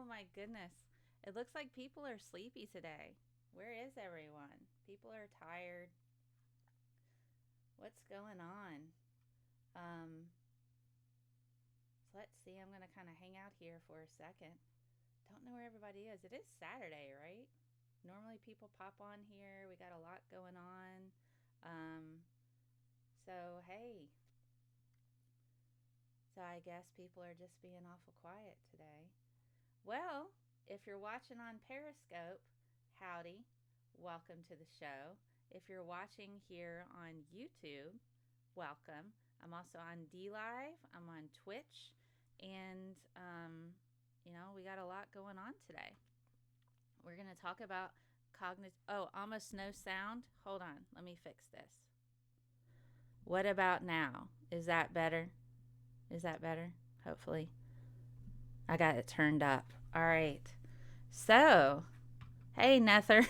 my goodness. It looks like people are sleepy today. Where is everyone? People are tired. What's going on? Um, so let's see. I'm going to kind of hang out here for a second. Don't know where everybody is. It is Saturday, right? Normally people pop on here. We got a lot going on. Um, so, hey. So I guess people are just being awful quiet today. Well, if you're watching on Periscope, howdy, welcome to the show. If you're watching here on YouTube, welcome. I'm also on D Live, I'm on Twitch, and we got a lot going on today. We're going to talk about cognitive. Oh, almost no sound. Hold on, let me fix this. What about now? Is that better? Is that better? Hopefully. I got it turned up. All right. So, hey, Nether.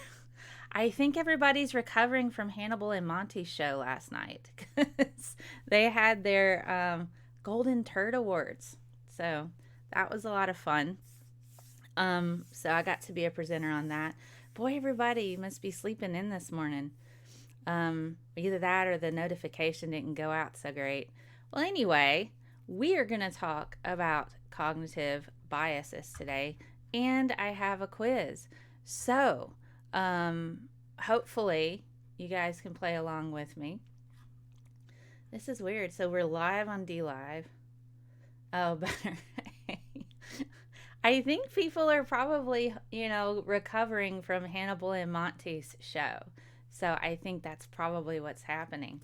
I think everybody's recovering from Hannibal and Monty's show last night because they had their Golden Turd Awards. So that was a lot of fun. So I got to be a presenter on that. Boy, everybody must be sleeping in this morning. Either that or the notification didn't go out so great. Well, anyway, we are going to talk about cognitive biases today, and I have a quiz. So, hopefully, you guys can play along with me. This is weird. So, we're live on D Live. Oh, better. I think people are probably, recovering from Hannibal and Monty's show. So, I think that's probably what's happening.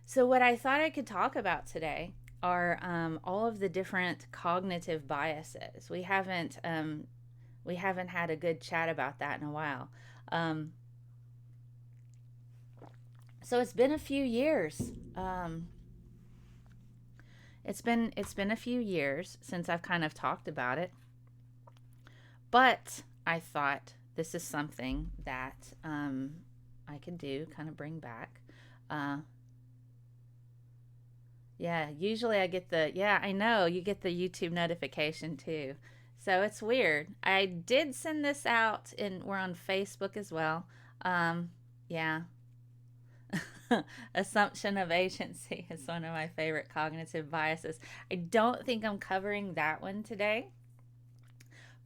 So, what I thought I could talk about today are all of the different cognitive biases. We haven't had a good chat about that in a while. So it's been a few years. It's been a few years since I've kind of talked about it, but I thought this is something that I could do, kind of bring back. Yeah, usually I get I know, you get the YouTube notification too. So it's weird. I did send this out, and we're on Facebook as well. Yeah. Assumption of agency is one of my favorite cognitive biases. I don't think I'm covering that one today,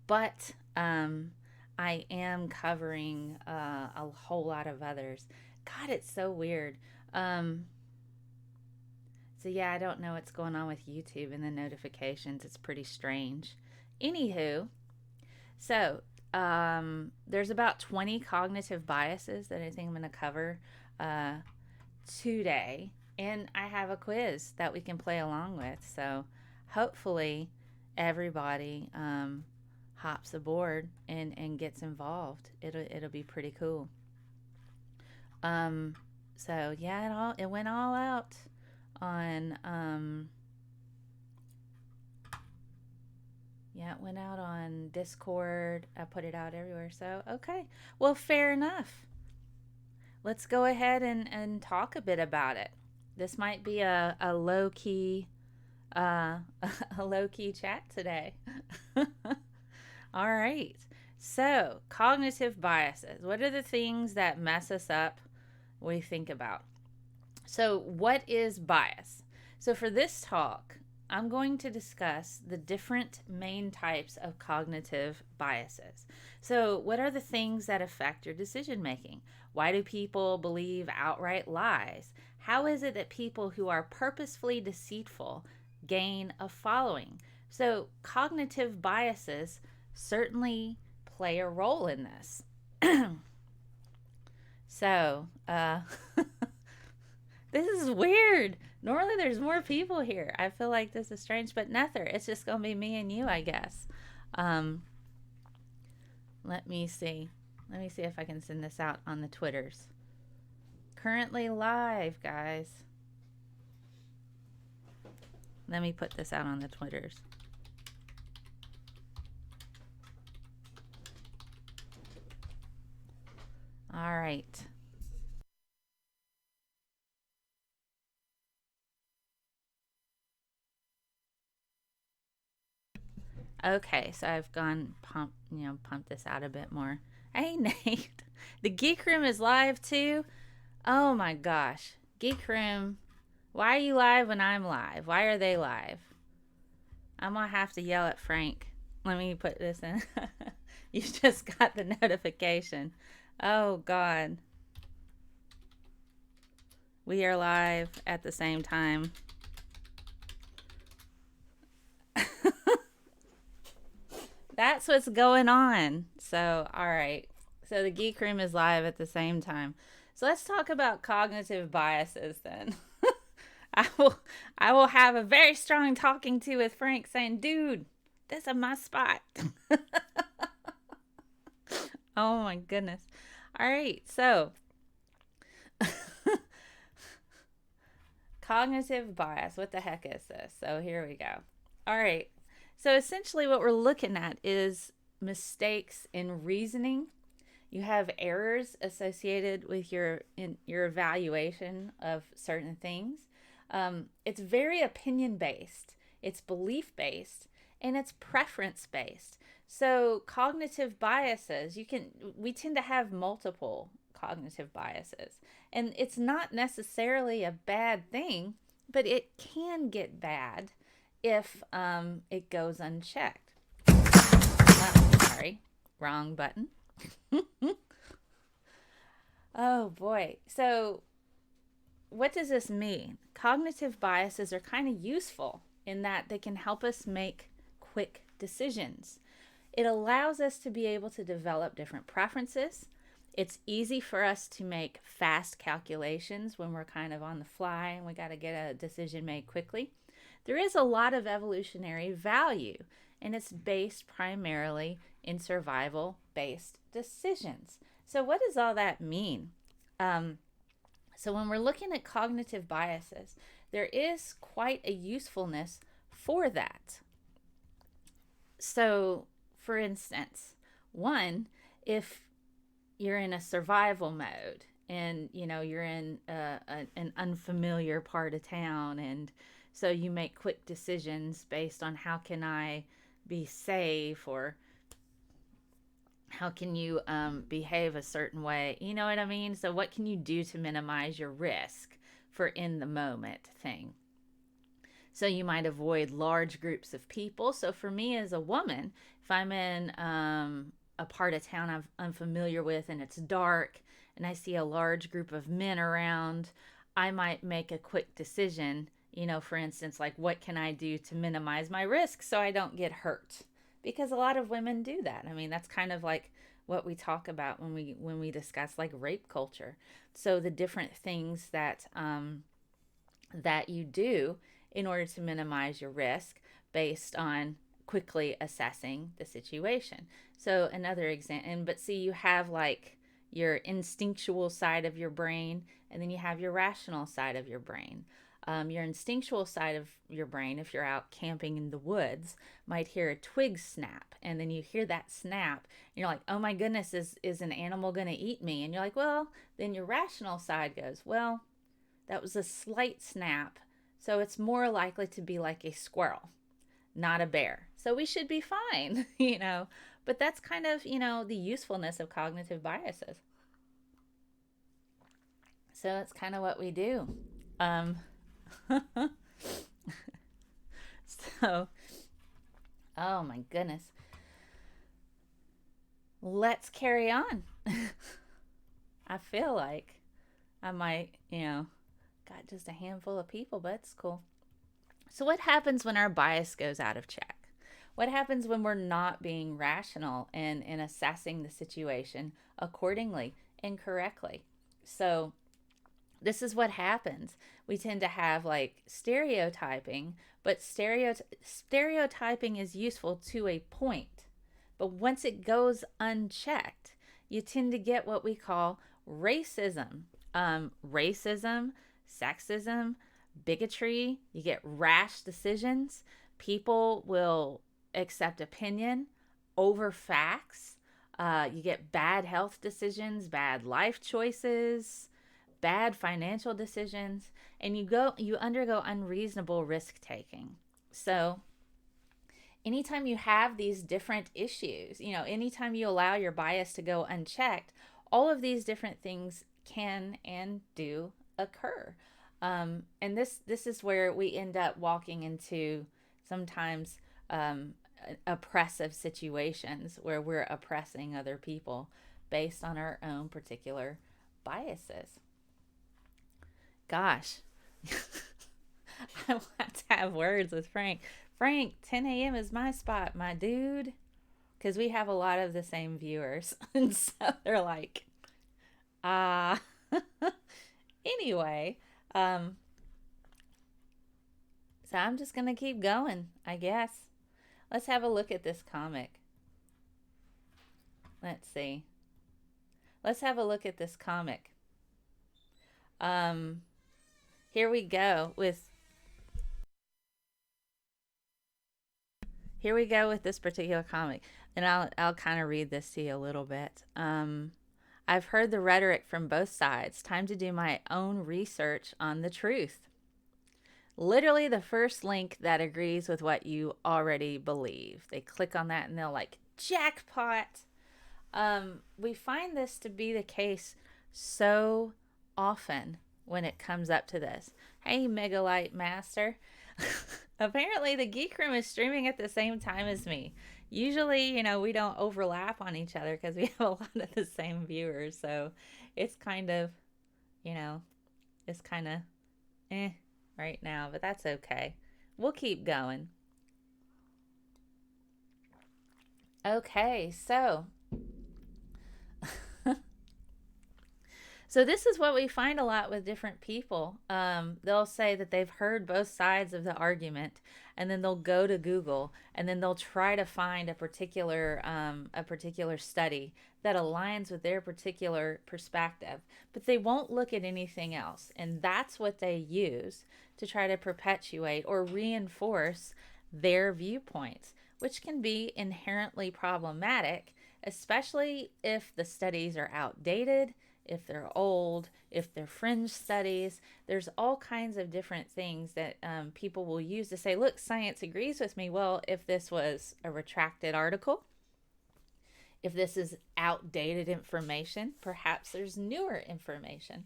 but I am covering a whole lot of others. God, it's so weird. So yeah, I don't know what's going on with YouTube and the notifications. It's pretty strange. Anywho, so there's about 20 cognitive biases that I think I'm going to cover today. And I have a quiz that we can play along with. So hopefully everybody hops aboard and gets involved. It'll be pretty cool. So yeah, it went all out on it went out on Discord. I put it out everywhere. So okay, well, fair enough. Let's go ahead and talk a bit about it. This might be a low key a low key chat today. All right. So, cognitive biases. What are the things that mess us up we think about? So, what is bias? So, for this talk, I'm going to discuss the different main types of cognitive biases. So, what are the things that affect your decision making? Why do people believe outright lies? How is it that people who are purposefully deceitful gain a following? So, cognitive biases certainly play a role in this. So, this is weird. Normally there's more people here. I feel like this is strange, but Nether, it's just going to be me and you, I guess. Let me see. Let me see if I can send this out on the Twitters. Currently live, guys. Let me put this out on the Twitters. All right. Okay, so I've gone pump this out a bit more. Hey, Nate. The Geek Room is live too. Oh my gosh. Geek Room. Why are you live when I'm live? Why are they live? I'm going to have to yell at Frank. Let me put this in. You just got the notification. Oh, God. We are live at the same time. That's what's going on. So, all right. So the Geek Room is live at the same time. So let's talk about cognitive biases then. I will have a very strong talking to with Frank saying, dude, this is my spot. Oh my goodness. All right. So cognitive bias. What the heck is this? So here we go. All right. So essentially what we're looking at is mistakes in reasoning. You have errors associated with your evaluation of certain things. It's very opinion based, it's belief based, and it's preference based. So cognitive biases, we tend to have multiple cognitive biases, and it's not necessarily a bad thing, but it can get bad if it goes unchecked. Sorry, wrong button. Oh boy. So what does this mean? Cognitive biases are kind of useful in that they can help us make quick decisions. It allows us to be able to develop different preferences. It's easy for us to make fast calculations when we're kind of on the fly and we got to get a decision made quickly. There is a lot of evolutionary value, and it's based primarily in survival-based decisions. So what does all that mean? So when we're looking at cognitive biases, there is quite a usefulness for that. So, for instance, one, if you're in a survival mode and you're in an unfamiliar part of town, and so you make quick decisions based on how can I be safe, or how can you behave a certain way? You know what I mean? So what can you do to minimize your risk for in the moment thing? So you might avoid large groups of people. So for me as a woman, if I'm in a part of town I'm unfamiliar with and it's dark and I see a large group of men around, I might make a quick decision, for instance, like what can I do to minimize my risk so I don't get hurt? Because a lot of women do that. I mean, that's kind of like what we talk about when we discuss like rape culture. So the different things that you do in order to minimize your risk based on quickly assessing the situation. So another example, but see, you have like your instinctual side of your brain, and then you have your rational side of your brain. Your instinctual side of your brain, if you're out camping in the woods, might hear a twig snap, and then you hear that snap and you're like, oh my goodness, is an animal going to eat me? And you're like, well, then your rational side goes, well, that was a slight snap, so it's more likely to be like a squirrel, not a bear, so we should be fine. But that's kind of the usefulness of cognitive biases. So that's kind of what we do. So, oh my goodness. Let's carry on. I feel like I might, got just a handful of people, but it's cool. So what happens when our bias goes out of check? What happens when we're not being rational and assessing the situation accordingly and correctly? So this is what happens. We tend to have like stereotyping, but stereotyping is useful to a point. But once it goes unchecked, you tend to get what we call racism. Racism, sexism, bigotry. You get rash decisions. People will accept opinion over facts. You get bad health decisions, bad life choices, bad financial decisions, and you undergo unreasonable risk taking. So anytime you have these different issues, anytime you allow your bias to go unchecked, all of these different things can and do occur. And this is where we end up walking into sometimes oppressive situations where we're oppressing other people based on our own particular biases. Gosh, I want to have words with Frank. Frank, 10 a.m. is my spot, my dude. Because we have a lot of the same viewers. And so they're like, ah. Anyway, so I'm just going to keep going, I guess. Let's have a look at this comic. Let's see. Let's have a look at this comic. Here we go with this particular comic, and I'll kind of read this to you a little bit. I've heard the rhetoric from both sides. Time to do my own research on the truth. Literally the first link that agrees with what you already believe. They click on that and they'll like, jackpot. We find this to be the case so often when it comes up to this. Hey, Megalite Master. Apparently the Geek Room is streaming at the same time as me. Usually, we don't overlap on each other because we have a lot of the same viewers. So it's kind of, right now, but that's okay. We'll keep going. Okay, so this is what we find a lot with different people. They'll say that they've heard both sides of the argument, and then they'll go to Google, and then they'll try to find a particular study that aligns with their particular perspective, but they won't look at anything else, and that's what they use to try to perpetuate or reinforce their viewpoints, which can be inherently problematic, especially if the studies are outdated, if they're old, if they're fringe studies. There's all kinds of different things that people will use to say, look, science agrees with me. Well, if this was a retracted article, if this is outdated information, perhaps there's newer information.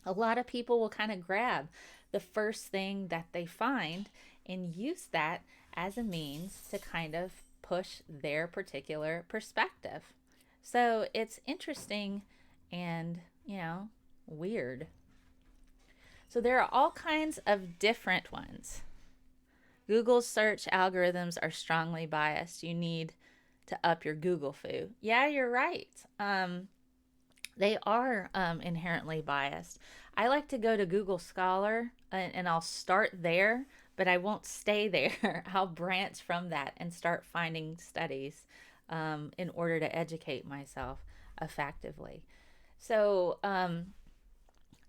A lot of people will kind of grab the first thing that they find and use that as a means to kind of push their particular perspective. So it's interesting and, weird. So there are all kinds of different ones. Google's search algorithms are strongly biased. You need to up your Google foo. Yeah, you're right. They are inherently biased. I like to go to Google Scholar and I'll start there, but I won't stay there. I'll branch from that and start finding studies in order to educate myself effectively. So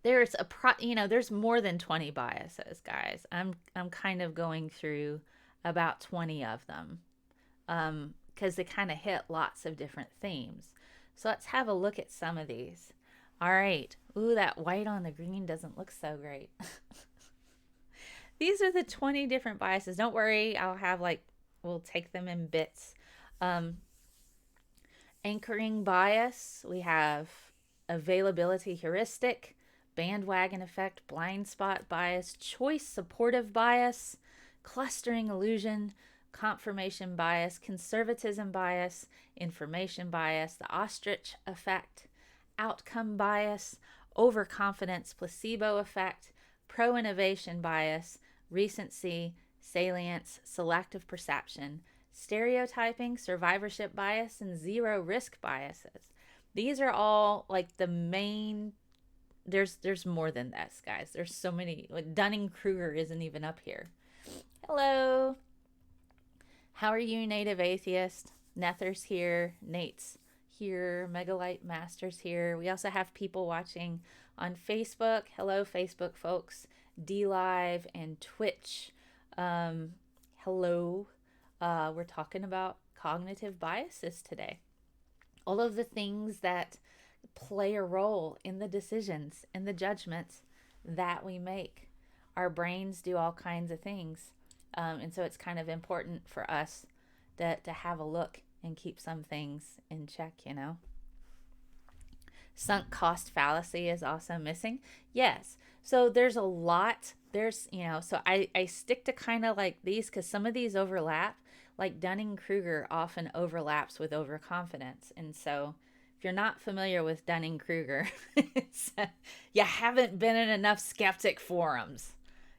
there's there's more than 20 biases, guys. I'm kind of going through about 20 of them because they kind of hit lots of different themes. So let's have a look at some of these. All right. Ooh, that white on the green doesn't look so great. These are the 20 different biases. Don't worry. We'll take them in bits. Anchoring bias. We have availability heuristic, bandwagon effect, blind spot bias, choice supportive bias, clustering illusion, confirmation bias, conservatism bias, information bias, the ostrich effect, outcome bias, overconfidence, placebo effect, pro-innovation bias, recency, salience, selective perception, stereotyping, survivorship bias, and zero risk biases. These are all like the main. There's more than this, guys. There's so many. Dunning-Kruger isn't even up here. Hello. How are you, Native Atheist? Nether's here. Nate's here. Megalite Master's here. We also have people watching on Facebook. Hello, Facebook folks. DLive and Twitch. Hello. We're talking about cognitive biases today. All of the things that play a role in the decisions and the judgments that we make. Our brains do all kinds of things. And so it's kind of important for us to have a look and keep some things in check, Sunk cost fallacy is also missing. Yes. So there's a lot. So I stick to kind of like these because some of these overlap. Like Dunning-Kruger often overlaps with overconfidence. And so if you're not familiar with Dunning-Kruger, you haven't been in enough skeptic forums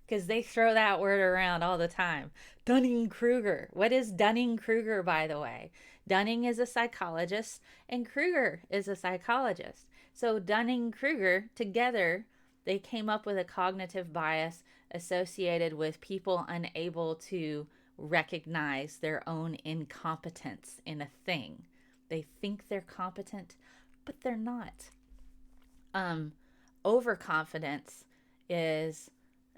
because they throw that word around all the time. Dunning-Kruger. What is Dunning-Kruger, by the way? Dunning is a psychologist and Kruger is a psychologist. So Dunning-Kruger, together, they came up with a cognitive bias associated with people unable to recognize their own incompetence in a thing. They think they're competent, but they're not. Overconfidence is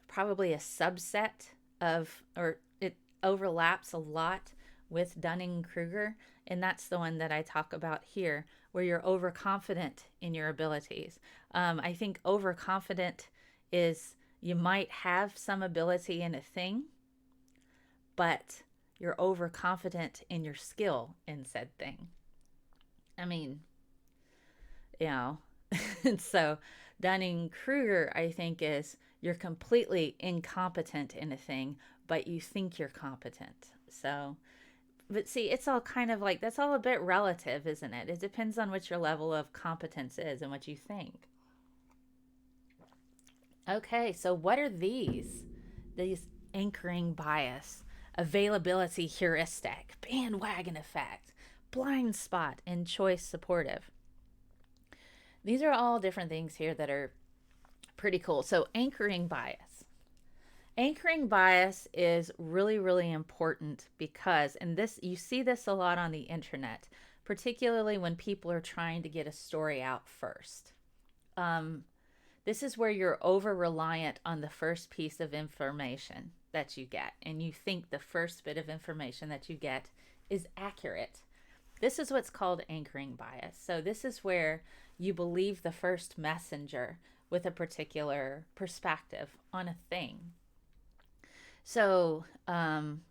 probably a subset of, or it overlaps a lot with Dunning-Kruger, and that's the one that I talk about here, where you're overconfident in your abilities. I think overconfident is you might have some ability in a thing, but you're overconfident in your skill in said thing. I mean, and so Dunning-Kruger, I think, is you're completely incompetent in a thing, but you think you're competent. So, but see, it's all kind of like, that's all a bit relative, isn't it? It depends on what your level of competence is and what you think. Okay, so what are these? These anchoring bias, availability heuristic, bandwagon effect, blind spot, and choice supportive. These are all different things here that are pretty cool. So anchoring bias. Anchoring bias is really, really important because, and this, you see this a lot on the internet, particularly when people are trying to get a story out first. This is where you're over-reliant on the first piece of information that you get, and you think the first bit of information that you get is accurate. This is what's called anchoring bias. So this is where you believe the first messenger with a particular perspective on a thing. So, an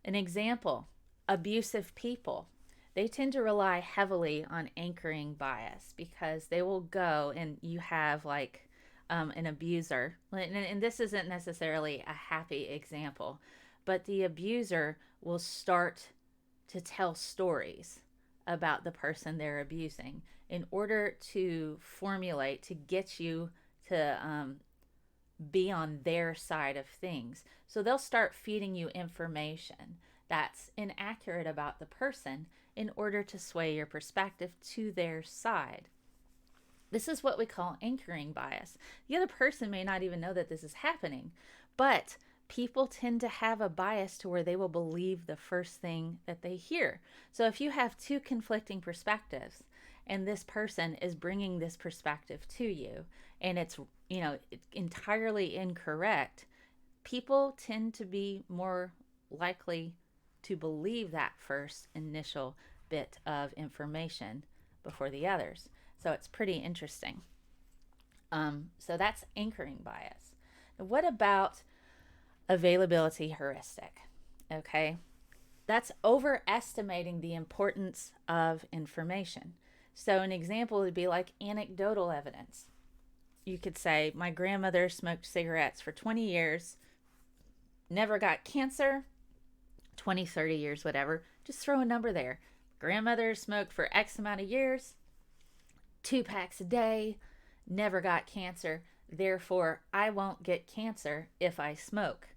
example, abusive people. They tend to rely heavily on anchoring bias because they will go and you have like an abuser. And this isn't necessarily a happy example, but the abuser will start to tell stories about the person they're abusing in order to formulate, to get you to be on their side of things. So they'll start feeding you information that's inaccurate about the person in order to sway your perspective to their side. This is what we call anchoring bias. The other person may not even know that this is happening, but people tend to have a bias to where they will believe the first thing that they hear. So if you have two conflicting perspectives and this person is bringing this perspective to you and it's, entirely incorrect, people tend to be more likely to believe that first initial bit of information before the others. So it's pretty interesting. So that's anchoring bias. Now, what about availability heuristic? Okay, that's overestimating the importance of information. So an example would be like anecdotal evidence. You could say, my grandmother smoked cigarettes for 20 years, never got cancer, 20, 30 years, whatever. Just throw a number there. Grandmother smoked for X amount of years, 2 packs a day, never got cancer. Therefore, I won't get cancer if I smoke.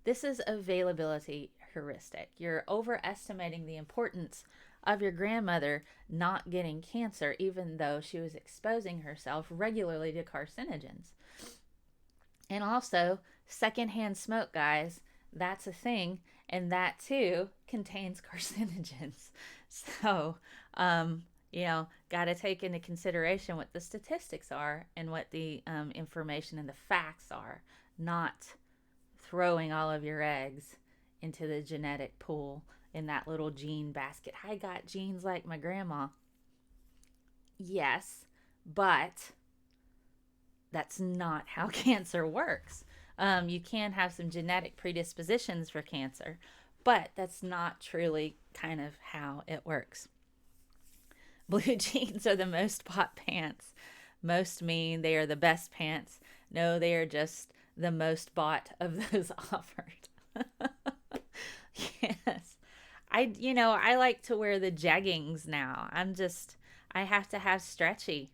This is availability heuristic. You're overestimating the importance of your grandmother not getting cancer, even though she was exposing herself regularly to carcinogens. And also, secondhand smoke, guys, that's a thing, and that too contains carcinogens. So, got to take into consideration what the statistics are and what the information and the facts are, not throwing all of your eggs into the genetic pool in that little gene basket. I got genes like my grandma. Yes, but that's not how cancer works. You can have some genetic predispositions for cancer, But that's not truly kind of how it works. Blue jeans are the most bought pants. Most mean they are the best pants. No, they are just the most bought of those offered. Yes. I like to wear the jeggings now. I have to have stretchy,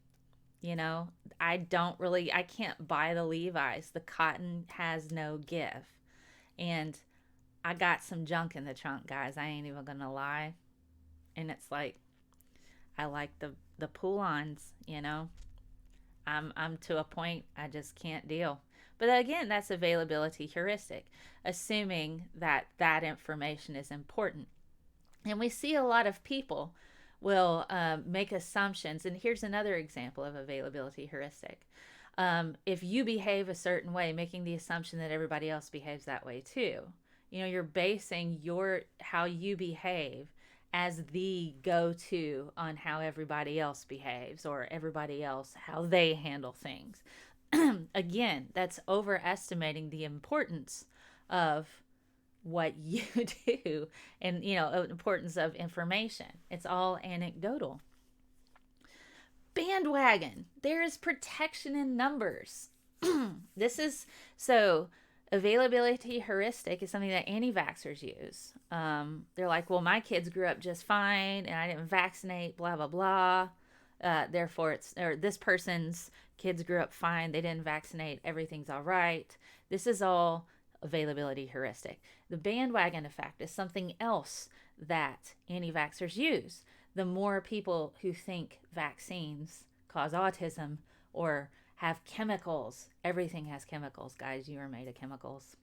you know. I can't buy the Levi's. The cotton has no give. And I got some junk in the trunk, guys. I ain't even gonna lie. And it's like, I like the pull-ons, you know. I'm to a point I just can't deal. But again, that's availability heuristic, assuming that that information is important. And we see a lot of people will make assumptions. And here's another example of availability heuristic. If you behave a certain way, making the assumption that everybody else behaves that way too. You know, you're basing how you behave as the go-to on how everybody else behaves, or everybody else how they handle things. Again, that's overestimating the importance of what you do, and importance of information. It's all anecdotal. Bandwagon. There is protection in numbers. This is so availability heuristic is something that anti-vaxxers use. They're like, well, my kids grew up just fine and I didn't vaccinate, blah, blah, blah. Therefore, this person's kids grew up fine. They didn't vaccinate. Everything's all right. This is all availability heuristic. The bandwagon effect is something else that anti-vaxxers use. The more people who think vaccines cause autism or have chemicals, everything has chemicals, guys. You are made of chemicals.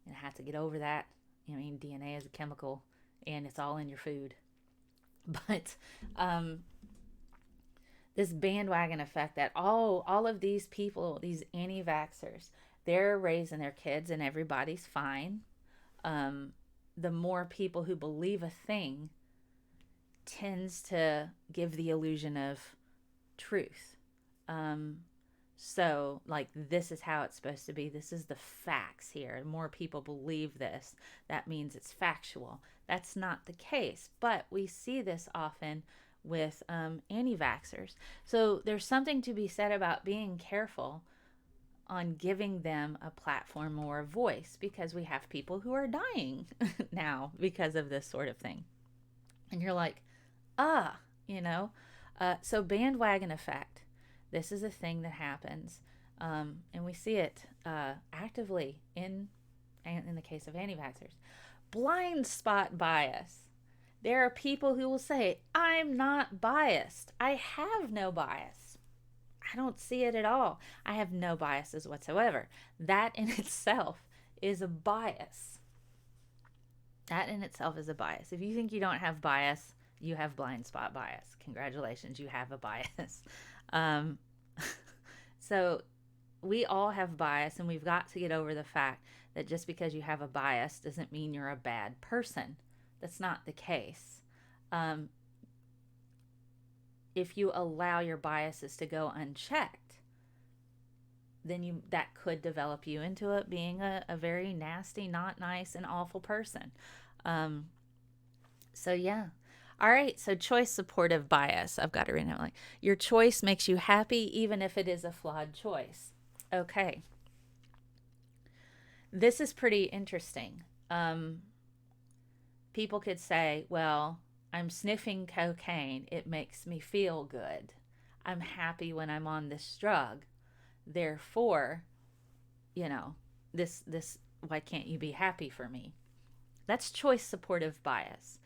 And I have to get over that. I mean, DNA is a chemical and it's all in your food. But this bandwagon effect that all of these people, these anti-vaxxers, they're raising their kids and everybody's fine. The more people who believe a thing tends to give the illusion of truth. So like, this is how it's supposed to be. This is the facts here. The more people believe this, that means it's factual. That's not the case, but we see this often with anti-vaxxers. So there's something to be said about being careful on giving them a platform or a voice, because we have people who are dying now because of this sort of thing. And you're like, so bandwagon effect. This is a thing that happens, and we see it actively in the case of anti-vaxxers. Blind spot bias. There are people who will say, I'm not biased. I have no bias. I don't see it at all. I have no biases whatsoever. That in itself is a bias. That in itself is a bias. If you think you don't have bias, you have blind spot bias. Congratulations, you have a bias. So we all have bias, and we've got to get over the fact that just because you have a bias doesn't mean you're a bad person. That's not the case. If you allow your biases to go unchecked, then that could develop you into being a very nasty, not nice, and awful person. So yeah. All right, so choice supportive bias. I've got to read it like, your choice makes you happy even if it is a flawed choice. Okay. This is pretty interesting. People could say, well, I'm sniffing cocaine. It makes me feel good. I'm happy when I'm on this drug. Therefore, this why can't you be happy for me? That's choice supportive bias.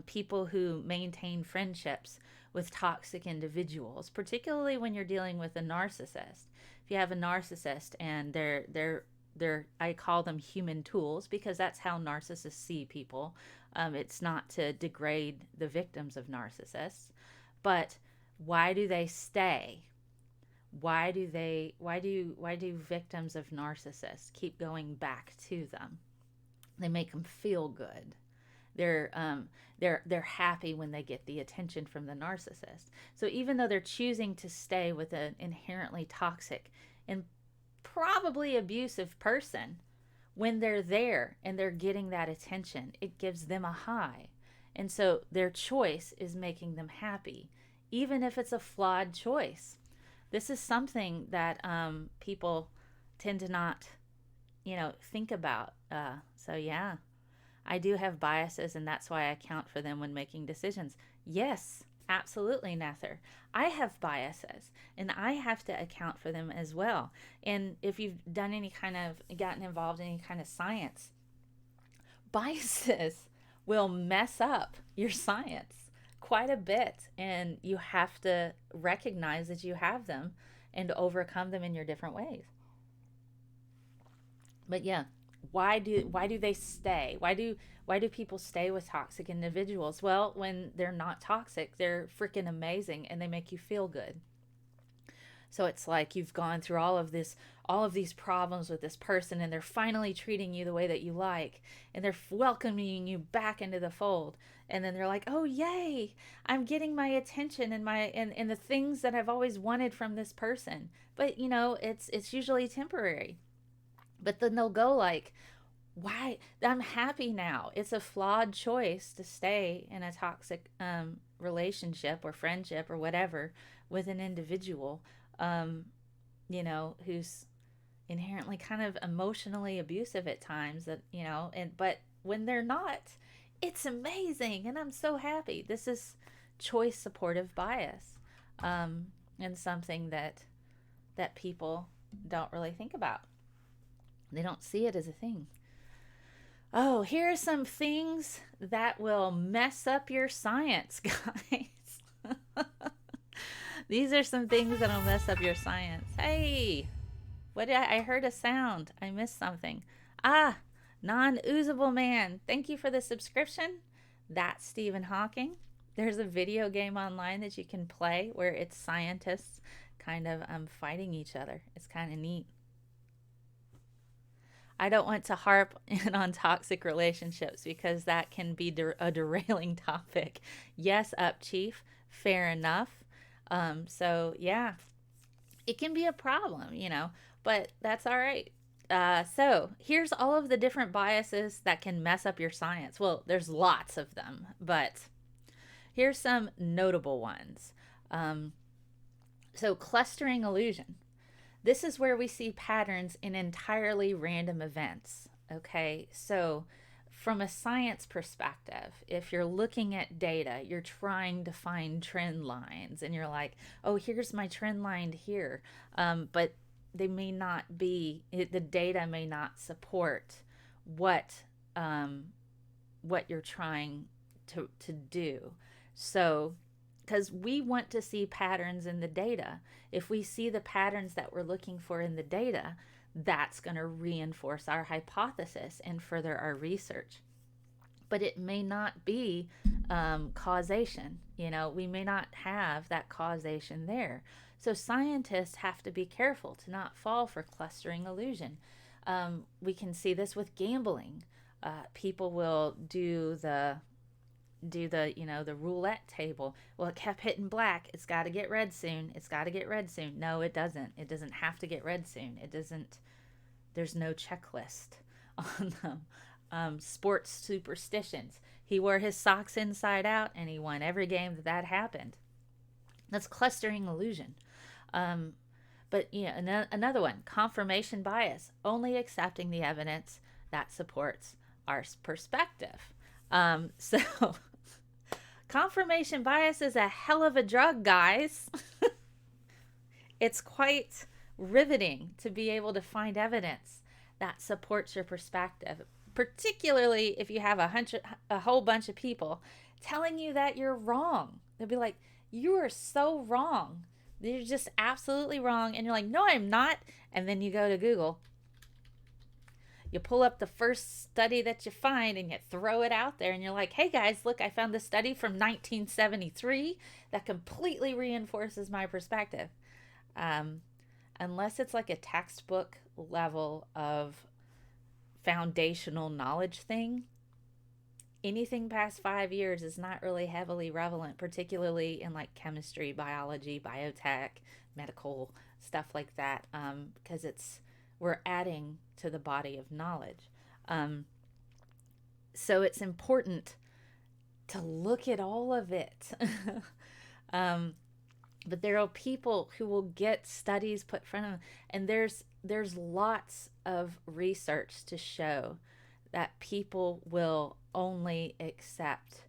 People who maintain friendships with toxic individuals, particularly when you're dealing with a narcissist. If you have a narcissist and they're I call them human tools, because that's how narcissists see people. It's not to degrade the victims of narcissists, but why do they stay? Why do victims of narcissists keep going back to them? They make them feel good. They're happy when they get the attention from the narcissist. So even though they're choosing to stay with an inherently toxic and probably abusive person, when they're there and they're getting that attention, it gives them a high. And so their choice is making them happy, even if it's a flawed choice. This is something that people tend to not, think about. So, yeah, I do have biases, and that's why I account for them when making decisions. Yes, absolutely, Nether. I have biases, and I have to account for them as well. And if you've gotten involved in any kind of science, biases will mess up your science quite a bit, and you have to recognize that you have them and overcome them in your different ways. But yeah, why do they stay? Why do people stay with toxic individuals? Well, when they're not toxic, they're freaking amazing and they make you feel good. So it's like you've gone through all of these problems with this person, and they're finally treating you the way that you like, and they're welcoming you back into the fold. And then they're like, "Oh, yay. I'm getting my attention and the things that I've always wanted from this person." But, it's usually temporary. But then they'll go like, "Why? I'm happy now." It's a flawed choice to stay in a toxic relationship or friendship or whatever with an individual, um, who's inherently kind of emotionally abusive at times. But when they're not, it's amazing, and I'm so happy. This is choice supportive bias, and something that people don't really think about. They don't see it as a thing. Oh, here are some things that will mess up your science, guys. These are some things that'll mess up your science. Hey, I heard a sound. I missed something. Ah, non-oozable man. Thank you for the subscription. That's Stephen Hawking. There's a video game online that you can play where it's scientists kind of fighting each other. It's kind of neat. I don't want to harp in on toxic relationships because that can be a derailing topic. Yes, up chief, fair enough. So yeah, it can be a problem, but that's all right. So here's all of the different biases that can mess up your science. Well, there's lots of them, but here's some notable ones. So clustering illusion. This is where we see patterns in entirely random events. Okay, so from a science perspective, if you're looking at data, you're trying to find trend lines, and you're like, "Oh, here's my trend line here," but they may not be. The data may not support what what you're trying to do. So because we want to see patterns in the data. If we see the patterns that we're looking for in the data, that's going to reinforce our hypothesis and further our research. But it may not be causation. We may not have that causation there. So scientists have to be careful to not fall for clustering illusion. We can see this with gambling. People will do the roulette table. Well, it kept hitting black. It's got to get red soon. It's got to get red soon. No, it doesn't. It doesn't have to get red soon. It doesn't. There's no checklist on them. Sports superstitions. He wore his socks inside out, and he won every game that happened. That's clustering illusion. But another one, confirmation bias. Only accepting the evidence that supports our perspective. So confirmation bias is a hell of a drug, guys. It's quite riveting to be able to find evidence that supports your perspective, particularly if you have a whole bunch of people telling you that you're wrong. They'll be like, "You are so wrong. You're just absolutely wrong." And you're like, "No, I'm not." And then you go to Google. You pull up the first study that you find and you throw it out there, and you're like, "Hey guys, look, I found this study from 1973 that completely reinforces my perspective." Unless it's like a textbook level of foundational knowledge thing, anything past 5 years is not really heavily relevant, particularly in like chemistry, biology, biotech, medical stuff like that, because we're adding to the body of knowledge. So it's important to look at all of it. But there are people who will get studies put in front of them, and there's lots of research to show that people will only accept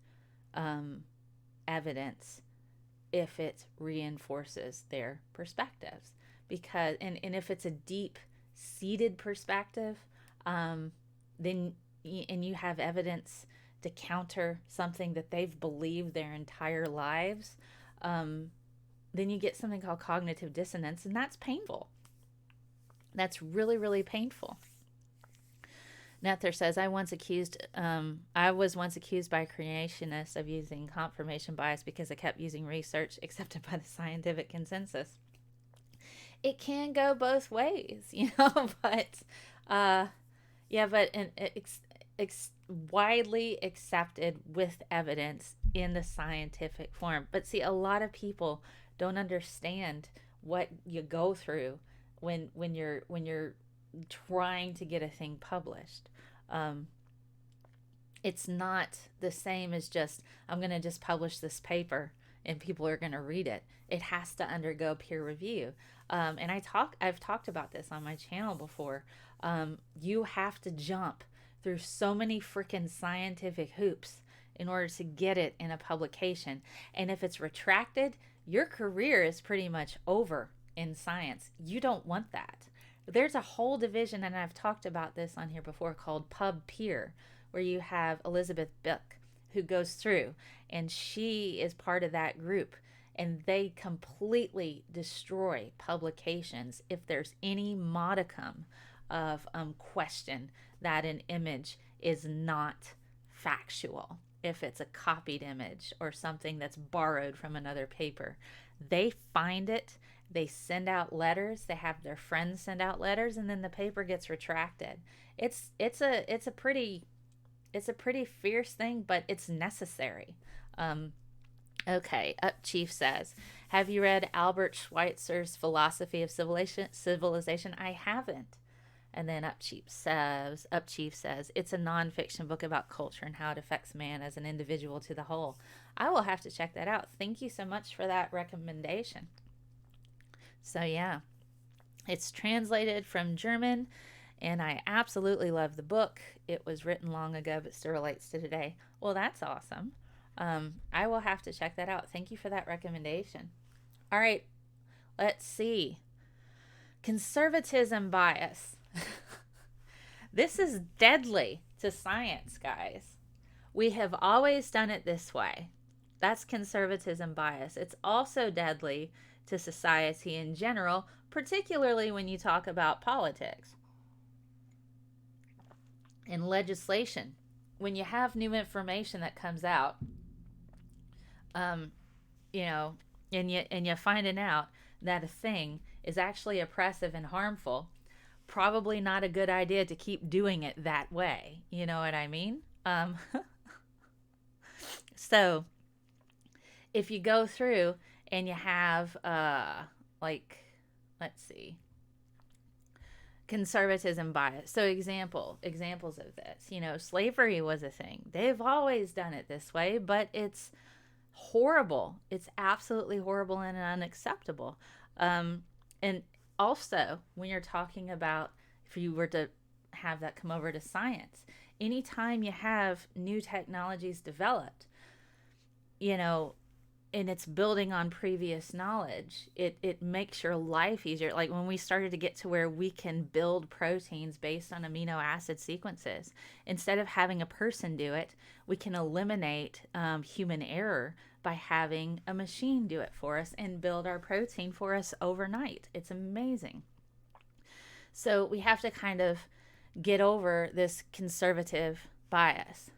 evidence if it reinforces their perspectives. Because and if it's a deep seated perspective, then and you have evidence to counter something that they've believed their entire lives, then you get something called cognitive dissonance, and that's painful. That's really, really painful. Nether says, I was once accused by creationists of using confirmation bias because I kept using research accepted by the scientific consensus. It can go both ways, but it's widely accepted with evidence in the scientific form. But see, a lot of people don't understand what you go through when you're trying to get a thing published. It's not the same as just, I'm going to just publish this paper and people are going to read it. It has to undergo peer review. And I've talked about this on my channel before. You have to jump through so many freaking scientific hoops in order to get it in a publication. And if it's retracted, your career is pretty much over in science. You don't want that. There's a whole division, and I've talked about this on here before, called pub peer, where you have Elizabeth Book, who goes through, and she is part of that group, and they completely destroy publications if there's any modicum of question that an image is not factual. If it's a copied image or something that's borrowed from another paper, they find it, they send out letters, they have their friends send out letters, and then the paper gets retracted. It's a pretty fierce thing, but it's necessary. Okay, Chief says, have you read Albert Schweitzer's Philosophy of Civilization? I haven't. And then Upchief says, it's a nonfiction book about culture and how it affects man as an individual to the whole. I will have to check that out. Thank you so much for that recommendation. So yeah, it's translated from German, and I absolutely love the book. It was written long ago, but still relates to today. Well, that's awesome. I will have to check that out. Thank you for that recommendation. All right, let's see. Conservatism bias. This is deadly to science, guys. We have always done it this way. That's conservatism bias. It's also deadly to society in general, particularly when you talk about politics and legislation. When you have new information that comes out, and you're finding out that a thing is actually oppressive and harmful, probably not a good idea to keep doing it that way. You know what I mean? So if you go through and you have, let's see, conservatism bias. So examples of this, slavery was a thing. They've always done it this way, but it's horrible. It's absolutely horrible and unacceptable. And also, when you're talking about, if you were to have that come over to science, anytime you have new technologies developed, and it's building on previous knowledge, it makes your life easier. Like when we started to get to where we can build proteins based on amino acid sequences, instead of having a person do it, we can eliminate human error by having a machine do it for us and build our protein for us overnight. It's amazing. So we have to kind of get over this conservative bias.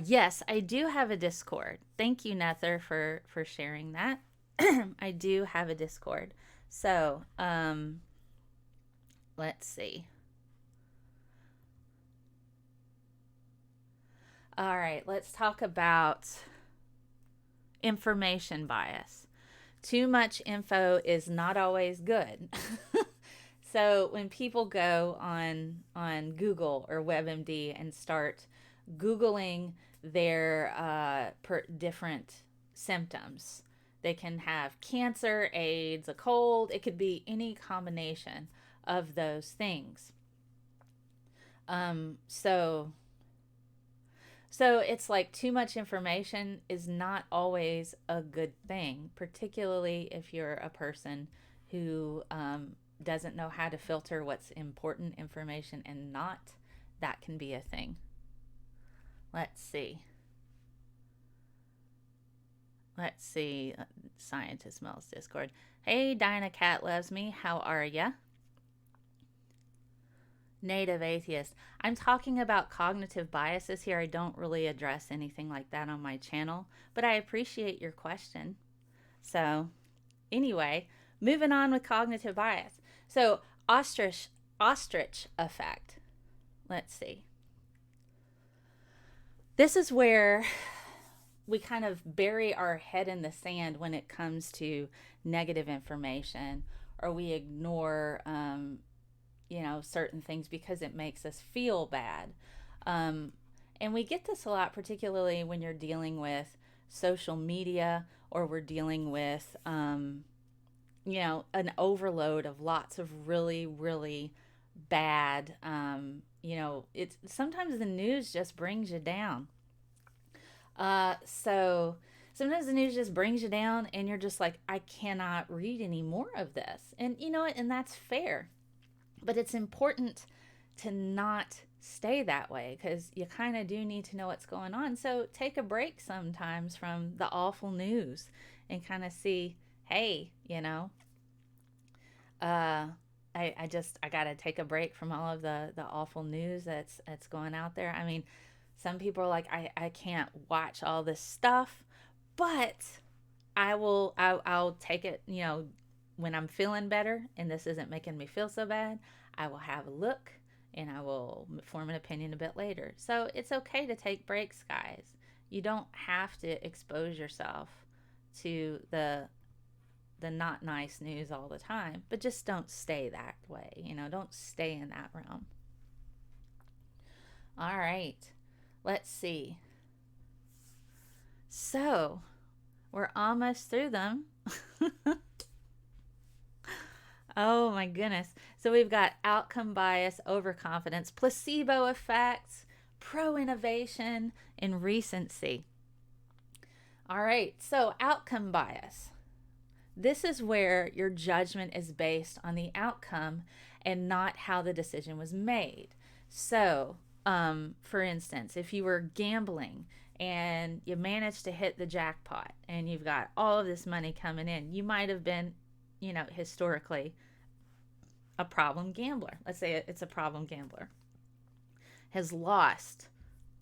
Yes, I do have a Discord. Thank you, Nether, for sharing that. I do have a Discord. So, let's see. All right, let's talk about information bias. Too much info is not always good. So when people go on Google or WebMD and start Googling their different symptoms, they can have cancer, AIDS, a cold. It could be any combination of those things. So it's like too much information is not always a good thing, particularly if you're a person who doesn't know how to filter what's important information and not. That can be a thing. Let's see. Scientist Mel's Discord. Hey, Dinah Cat Loves Me. How are ya? Native atheist. I'm talking about cognitive biases here. I don't really address anything like that on my channel, but I appreciate your question. So, anyway, moving on with cognitive bias. So, ostrich effect. Let's see. This is where we kind of bury our head in the sand when it comes to negative information, or we ignore certain things because it makes us feel bad. And we get this a lot, particularly when you're dealing with social media, or we're dealing with an overload of lots of really, really bad, it's sometimes the news just brings you down. So sometimes the news just brings you down and you're just like, I cannot read any more of this. And you know what? And that's fair. But it's important to not stay that way, because you kind of do need to know what's going on. So take a break sometimes from the awful news and kind of see, hey, I got to take a break from all of the awful news that's going out there. I mean, some people are like, I can't watch all this stuff, but I'll take it, when I'm feeling better and this isn't making me feel so bad, I will have a look and I will form an opinion a bit later. So it's okay to take breaks, guys. You don't have to expose yourself to the not nice news all the time, but just don't stay that way. Don't stay in that realm. All right, let's see. So we're almost through them. Oh my goodness. So we've got outcome bias, overconfidence, placebo effects, pro-innovation, and recency. All right, so outcome bias. This is where your judgment is based on the outcome and not how the decision was made. So, for instance, if you were gambling and you managed to hit the jackpot and you've got all of this money coming in, you might have been, historically a problem gambler. Let's say it's a problem gambler. Has lost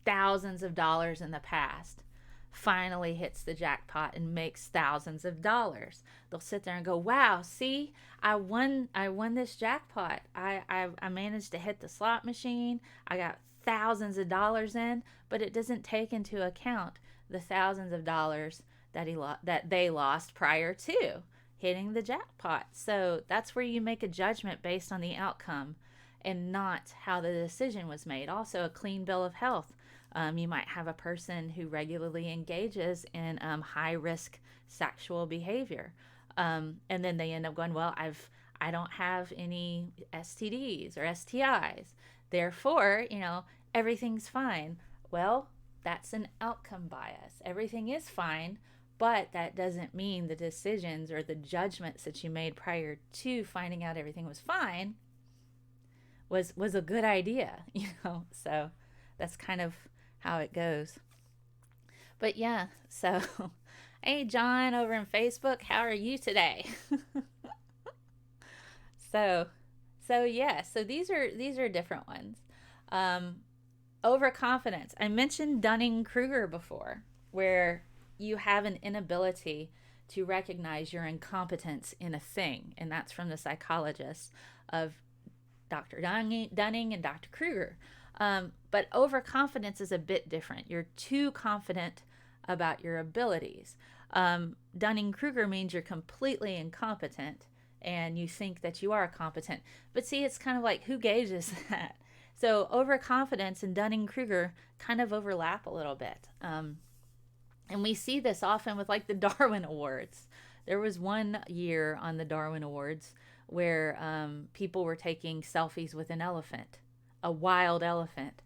thousands of dollars in the past, finally hits the jackpot and makes thousands of dollars. They'll sit there and go, wow, see, I won this jackpot. I managed to hit the slot machine. I got thousands of dollars in, but it doesn't take into account the thousands of dollars that they lost prior to hitting the jackpot. So that's where you make a judgment based on the outcome and not how the decision was made. Also, a clean bill of health. You might have a person who regularly engages in high-risk sexual behavior. And then they end up going, well, I don't have any STDs or STIs. Therefore, everything's fine. Well, that's an outcome bias. Everything is fine, but that doesn't mean the decisions or the judgments that you made prior to finding out everything was fine was a good idea, So that's kind of how it goes. But yeah, so hey John over in Facebook, how are you today? So these are different ones. Overconfidence. I mentioned Dunning-Kruger before, where you have an inability to recognize your incompetence in a thing, and that's from the psychologists of Dr. Dunning and Dr. Kruger. But overconfidence is a bit different. You're too confident about your abilities. Dunning-Kruger means you're completely incompetent and you think that you are competent. But see, it's kind of like, who gauges that? So overconfidence and Dunning-Kruger kind of overlap a little bit. And we see this often with like the Darwin Awards. There was one year on the Darwin Awards where people were taking selfies with an elephant, a wild elephant,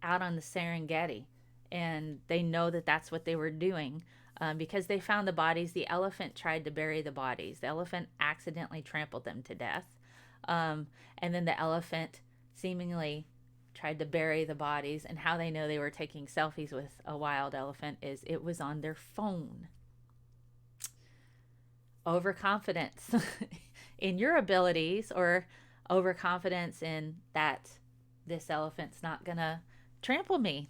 out on the Serengeti. And they know that that's what they were doing because they found the bodies. The elephant tried to bury the bodies. The elephant accidentally trampled them to death. And then the elephant seemingly tried to bury the bodies. And how they know they were taking selfies with a wild elephant is it was on their phone. Overconfidence in your abilities, or overconfidence in that this elephant's not gonna trample me.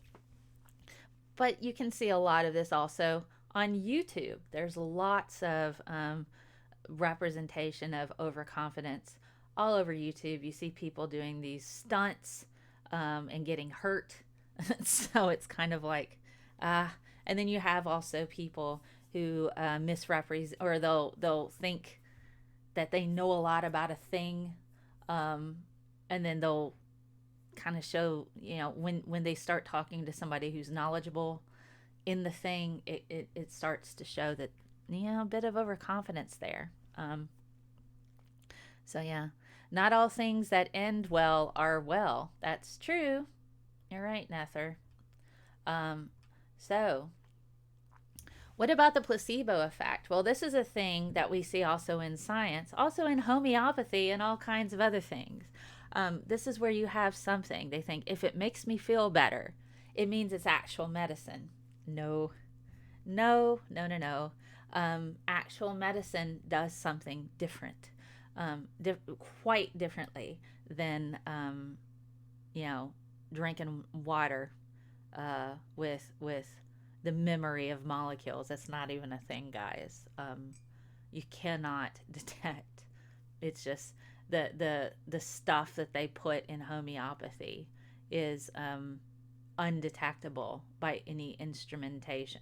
But you can see a lot of this also on YouTube. There's lots of representation of overconfidence all over YouTube. You see people doing these stunts and getting hurt. So it's kind of like, and then you have also people who misrepresent, or they'll think that they know a lot about a thing, and then they'll kind of show, when they start talking to somebody who's knowledgeable in the thing, it starts to show that, a bit of overconfidence there. So yeah, not all things that end well are well. That's true. You're right, Nether. So what about the placebo effect? Well, this is a thing that we see also in science, also in homeopathy and all kinds of other things. This is where you have something. They think, if it makes me feel better, it means it's actual medicine. No. Actual medicine does something different, quite differently than, drinking water with the memory of molecules. That's not even a thing, guys. You cannot detect. It's just the stuff that they put in homeopathy is undetectable by any instrumentation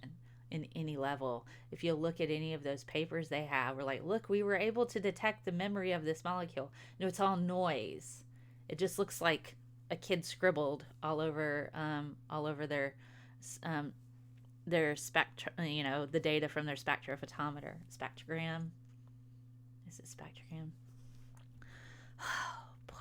in any level. If you look at any of those papers they have, we're like, look, we were able to detect the memory of this molecule. No, it's all noise. It just looks like a kid scribbled all over their the data from their spectrophotometer. Spectrogram. Is it spectrogram? Oh boy.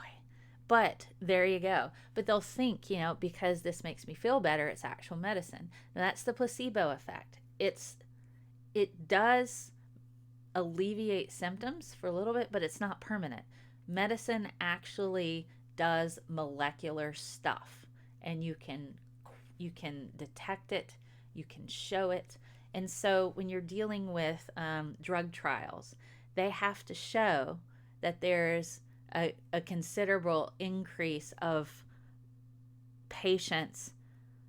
But there you go. But they'll think, because this makes me feel better, it's actual medicine. Now that's the placebo effect. It does alleviate symptoms for a little bit, but it's not permanent. Medicine actually does molecular stuff, and you can detect it, you can show it. And so when you're dealing with drug trials, they have to show that there's a considerable increase of patients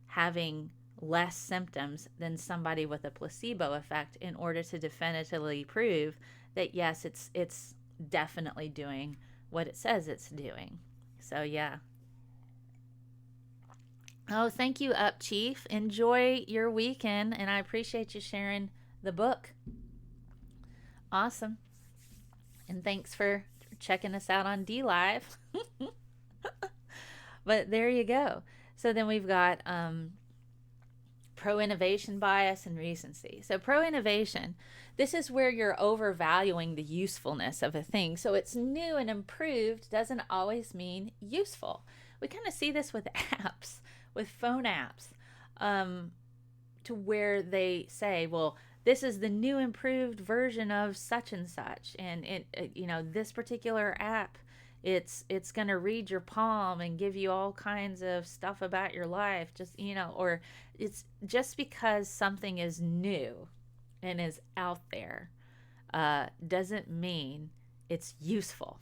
having less symptoms than somebody with a placebo effect in order to definitively prove that yes, it's definitely doing what it says it's doing. So yeah. Oh, thank you, Up Chief. Enjoy your weekend, and I appreciate you sharing the book. Awesome. And thanks for checking us out on DLive. But there you go. So then we've got pro-innovation bias and recency. So pro-innovation, this is where you're overvaluing the usefulness of a thing. So it's new and improved doesn't always mean useful. We kind of see this with apps, with phone apps, to where they say, well, this is the new improved version of such and such, and this particular app, it's going to read your palm and give you all kinds of stuff about your life, or it's just because something is new and is out there doesn't mean it's useful.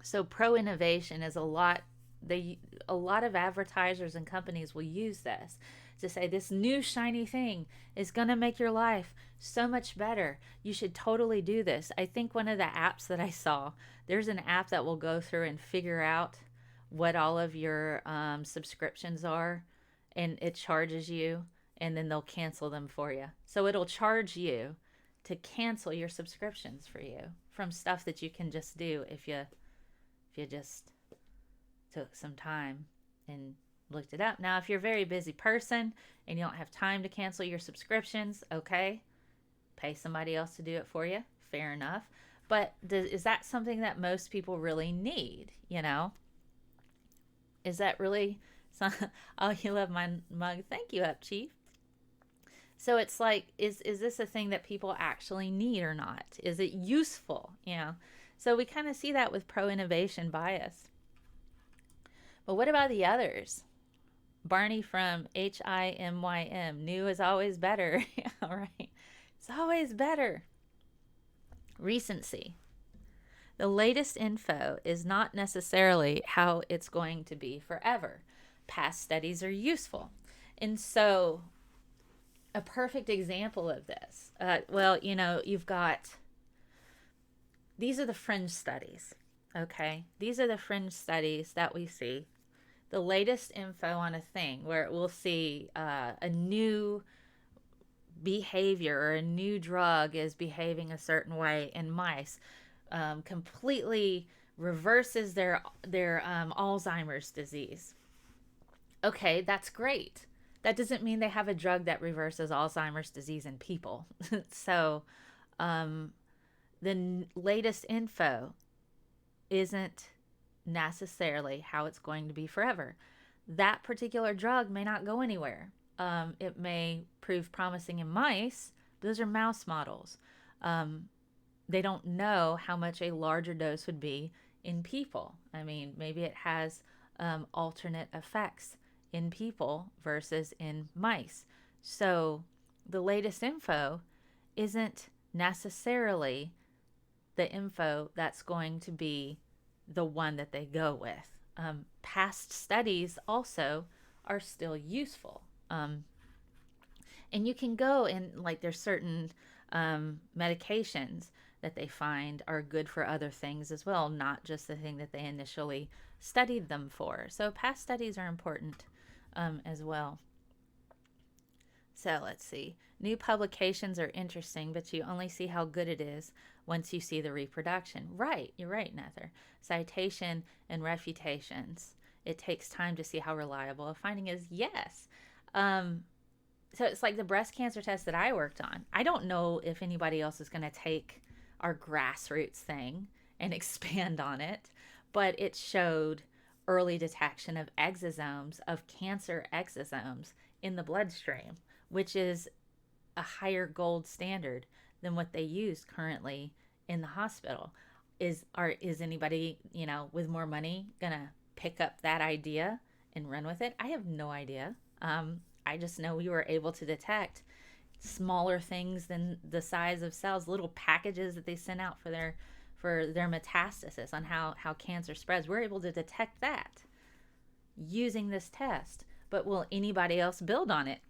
So pro-innovation is a lot of advertisers and companies will use this to say this new shiny thing is going to make your life so much better. You should totally do this. I think one of the apps that I saw, there's an app that will go through and figure out what all of your subscriptions are, and it charges you, and then they'll cancel them for you. So it'll charge you to cancel your subscriptions for you from stuff that you can just do if you just took some time and looked it up. Now, if you're a very busy person and you don't have time to cancel your subscriptions, okay, pay somebody else to do it for you. Fair enough. But is that something that most people really need? Is that really? Oh, you love my mug. Thank you, Up Chief. So it's like, is this a thing that people actually need or not? Is it useful? So we kind of see that with pro-innovation bias. But what about the others? Barney from HIMYM, new is always better. All right. It's always better. Recency. The latest info is not necessarily how it's going to be forever. Past studies are useful. And so a perfect example of this, you've got, these are the fringe studies, okay? These are the fringe studies that we see. The latest info on a thing where we'll see a new behavior or a new drug is behaving a certain way in mice, completely reverses their Alzheimer's disease. Okay, that's great. That doesn't mean they have a drug that reverses Alzheimer's disease in people. So the latest info isn't necessarily how it's going to be forever. That particular drug may not go anywhere. It may prove promising in mice. Those are mouse models. They don't know how much a larger dose would be in people. I mean, maybe it has alternate effects in people versus in mice. So the latest info isn't necessarily the info that's going to be the one that they go with. Past studies also are still useful. And you can go and there's certain medications that they find are good for other things as well, not just the thing that they initially studied them for. So past studies are important as well. So let's see. New publications are interesting, but you only see how good it is once you see the reproduction. Right, you're right, Nether. Citation and refutations. It takes time to see how reliable a finding is. Yes. So it's like the breast cancer test that I worked on. I don't know if anybody else is going to take our grassroots thing and expand on it, but it showed early detection of exosomes, of cancer exosomes in the bloodstream, which is a higher gold standard than what they use currently in the hospital. Is anybody, with more money gonna pick up that idea and run with it? I have no idea. I just know we were able to detect smaller things than the size of cells, little packages that they sent out for their metastasis on how cancer spreads. We're able to detect that using this test. But will anybody else build on it?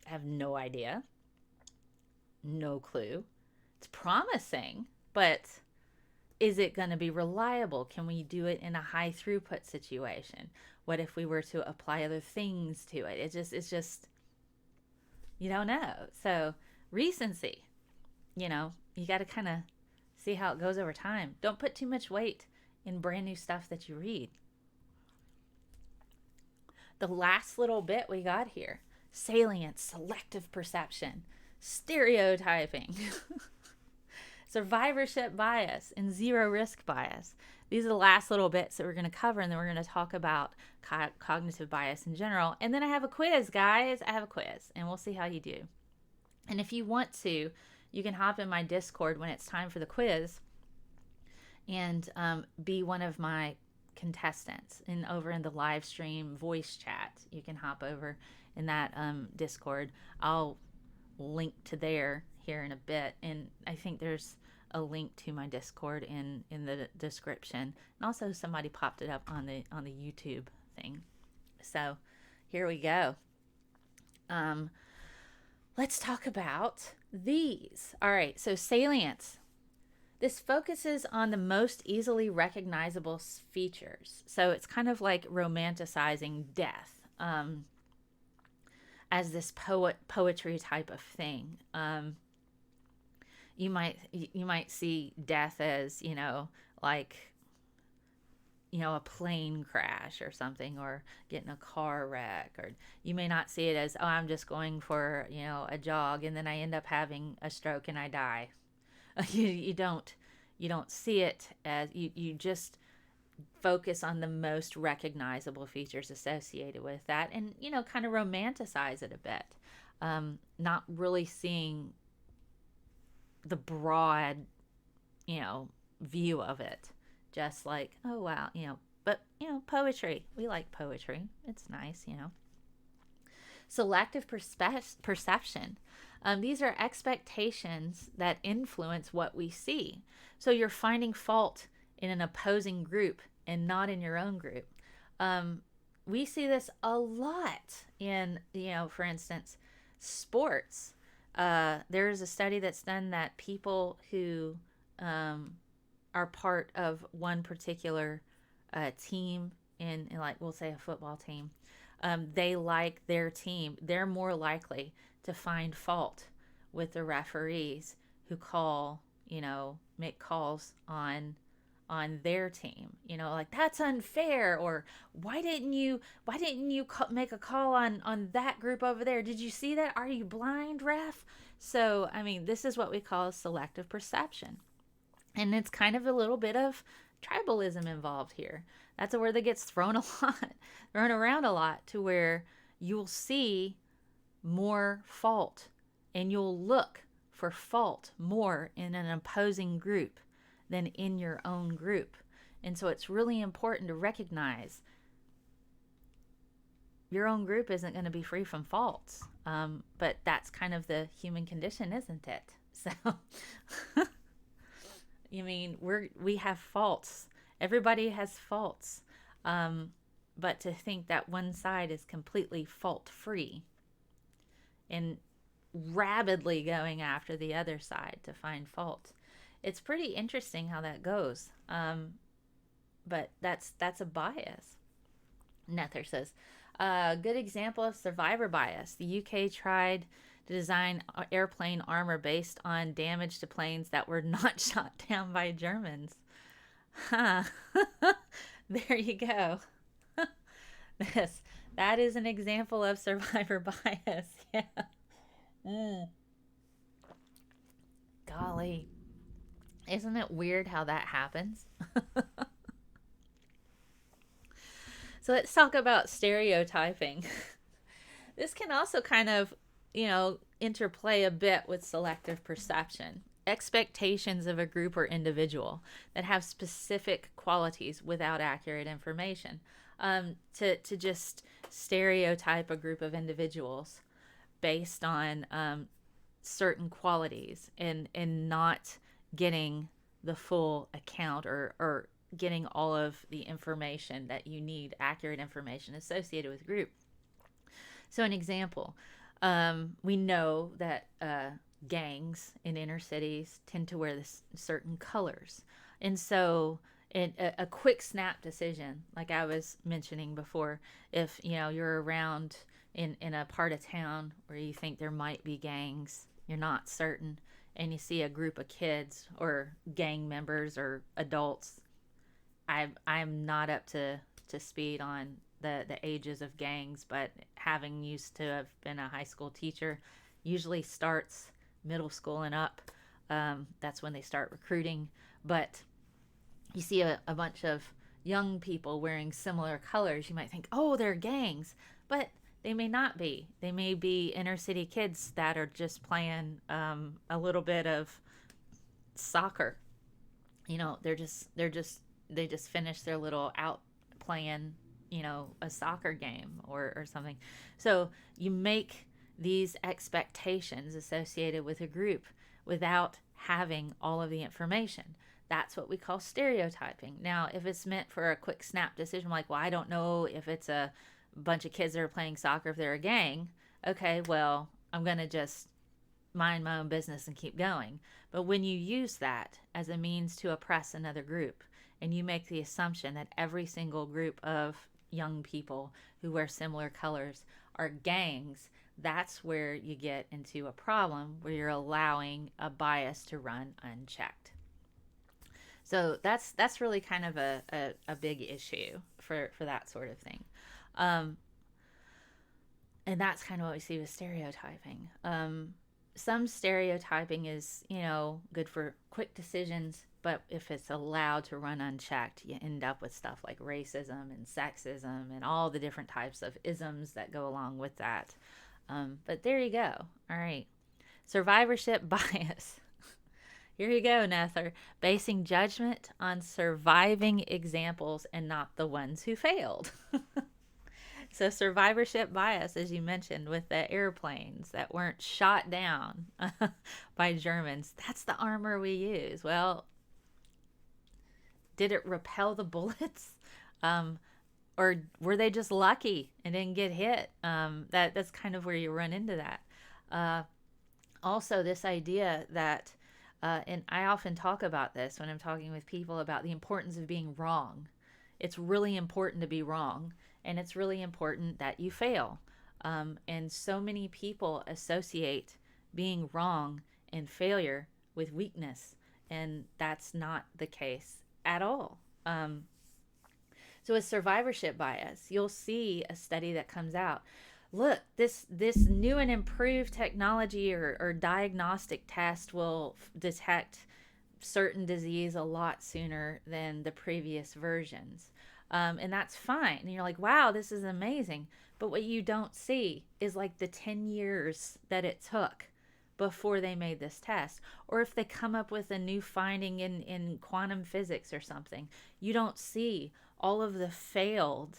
I have no idea. No clue. It's promising, but is it going to be reliable? Can we do it in a high throughput situation? What if we were to apply other things to it? It's just you don't know. So recency, you got to kind of see how it goes over time. Don't put too much weight in brand new stuff that you read. The last little bit we got here: salience, selective perception, stereotyping, survivorship bias, and zero risk bias. These are the last little bits that we're going to cover, and then we're going to talk about cognitive bias in general. And then I have a quiz, guys. I have a quiz, and we'll see how you do. And if you want to, you can hop in my Discord when it's time for the quiz and be one of my contestants. And over in the live stream voice chat, you can hop over in that Discord. I'll link to there here in a bit, and I think there's a link to my Discord in the description, and also somebody popped it up on the YouTube thing. So here we go. Let's talk about these. All right, so salience. This focuses on the most easily recognizable features. So it's kind of like romanticizing death as this poetry type of thing. you might see death as, like, a plane crash or something, or getting a car wreck, or you may not see it as, oh, I'm just going for, a jog and then I end up having a stroke and I die. You don't see it as, you just focus on the most recognizable features associated with that, and kind of romanticize it a bit, not really seeing the broad view of it, just like, oh wow, but poetry, we like poetry, it's nice. Selective perception. These are expectations that influence what we see. So you're finding fault in an opposing group and not in your own group. We see this a lot in, for instance, sports. There is a study that's done that people who are part of one particular team in like, we'll say a football team, they like their team. They're more likely to find fault with the referees who make calls on their team, like, that's unfair, or why didn't you make a call on that group over there? Did you see that? Are you blind, ref? So, I mean, this is what we call selective perception. And it's kind of a little bit of tribalism involved here. That's a word that gets thrown around a lot, to where you'll see more fault and you'll look for fault more in an opposing group than in your own group. And so it's really important to recognize your own group isn't going to be free from faults. But that's kind of the human condition, isn't it? So, we have faults. Everybody has faults. But to think that one side is completely fault-free and rabidly going after the other side to find fault, it's pretty interesting how that goes. But that's a bias. Nether says, good example of survivor bias. The UK tried to design airplane armor based on damage to planes that were not shot down by Germans. Huh. There you go. That is an example of survivor bias. Yeah. Golly. Isn't it weird how that happens? So let's talk about stereotyping. This can also kind of, interplay a bit with selective perception. Expectations of a group or individual that have specific qualities without accurate information. To just stereotype a group of individuals based on certain qualities, and not getting the full account, or getting all of the information that you need, accurate information associated with the group. So an example, we know that gangs in inner cities tend to wear certain colors. And so a quick snap decision, like I was mentioning before, if you're around in a part of town where you think there might be gangs, you're not certain, and you see a group of kids or gang members or adults, I'm not up to speed on the ages of gangs, but having used to have been a high school teacher, usually starts middle school and up. That's when they start recruiting. But you see a bunch of young people wearing similar colors, you might think, oh, they're gangs. But they may not be. They may be inner city kids that are just playing a little bit of soccer. They just finished their little out playing, a soccer game or something. So you make these expectations associated with a group without having all of the information. That's what we call stereotyping. Now, if it's meant for a quick snap decision, like, well, I don't know if it's a bunch of kids that are playing soccer, if they're a gang. Okay, well, I'm going to just mind my own business and keep going. But when you use that as a means to oppress another group, and you make the assumption that every single group of young people who wear similar colors are gangs, that's where you get into a problem where you're allowing a bias to run unchecked. So that's really kind of a big issue for that sort of thing. Um, and that's kind of what we see with stereotyping. Some stereotyping is, good for quick decisions, but if it's allowed to run unchecked, you end up with stuff like racism and sexism and all the different types of isms that go along with that. But there you go. All right. Survivorship bias. Here you go, Nether. Basing judgment on surviving examples and not the ones who failed. So survivorship bias, as you mentioned, with the airplanes that weren't shot down by Germans, that's the armor we use. Well, did it repel the bullets? Or were they just lucky and didn't get hit? That's kind of where you run into that. Also, this idea that, and I often talk about this when I'm talking with people about the importance of being wrong. It's really important to be wrong, and it's really important that you fail. And so many people associate being wrong and failure with weakness, and that's not the case at all. So with survivorship bias, you'll see a study that comes out. Look, this new and improved technology or diagnostic test will detect certain disease a lot sooner than the previous versions. And that's fine. And you're like, wow, this is amazing. But what you don't see is like the 10 years that it took before they made this test. Or if they come up with a new finding in quantum physics or something, you don't see all of the failed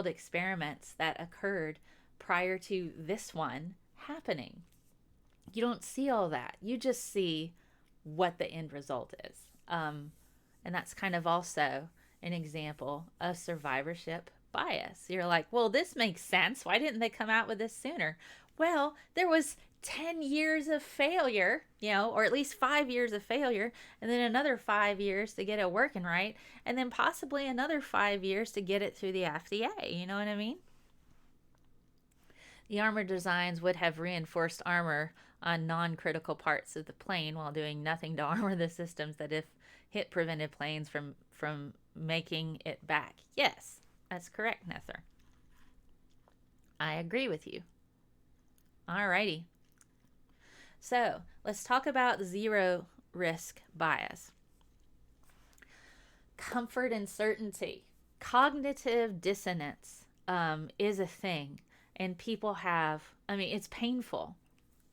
experiments that occurred prior to this one happening. You don't see all that. You just see what the end result is. And that's kind of also an example of survivorship bias. You're like, well, this makes sense. Why didn't they come out with this sooner? Well, there was 10 years of failure, or at least 5 years of failure, and then another 5 years to get it working right, and then possibly another 5 years to get it through the FDA. You know what I mean? The armor designs would have reinforced armor on non-critical parts of the plane while doing nothing to armor the systems that, if hit, prevented planes from making it back. Yes, that's correct, Nether. I agree with you. Alrighty. So let's talk about zero risk bias. Comfort and certainty. Cognitive dissonance is a thing, and people have, it's painful.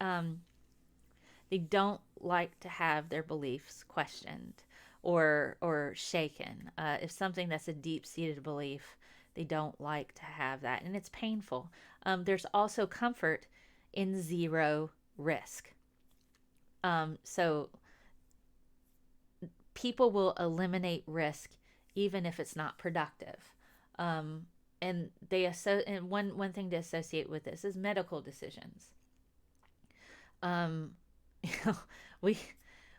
They don't like to have their beliefs questioned or shaken. If something that's a deep-seated belief, they don't like to have that, and it's painful. There's also comfort in zero risk. So people will eliminate risk even if it's not productive. And one thing to associate with this is medical decisions.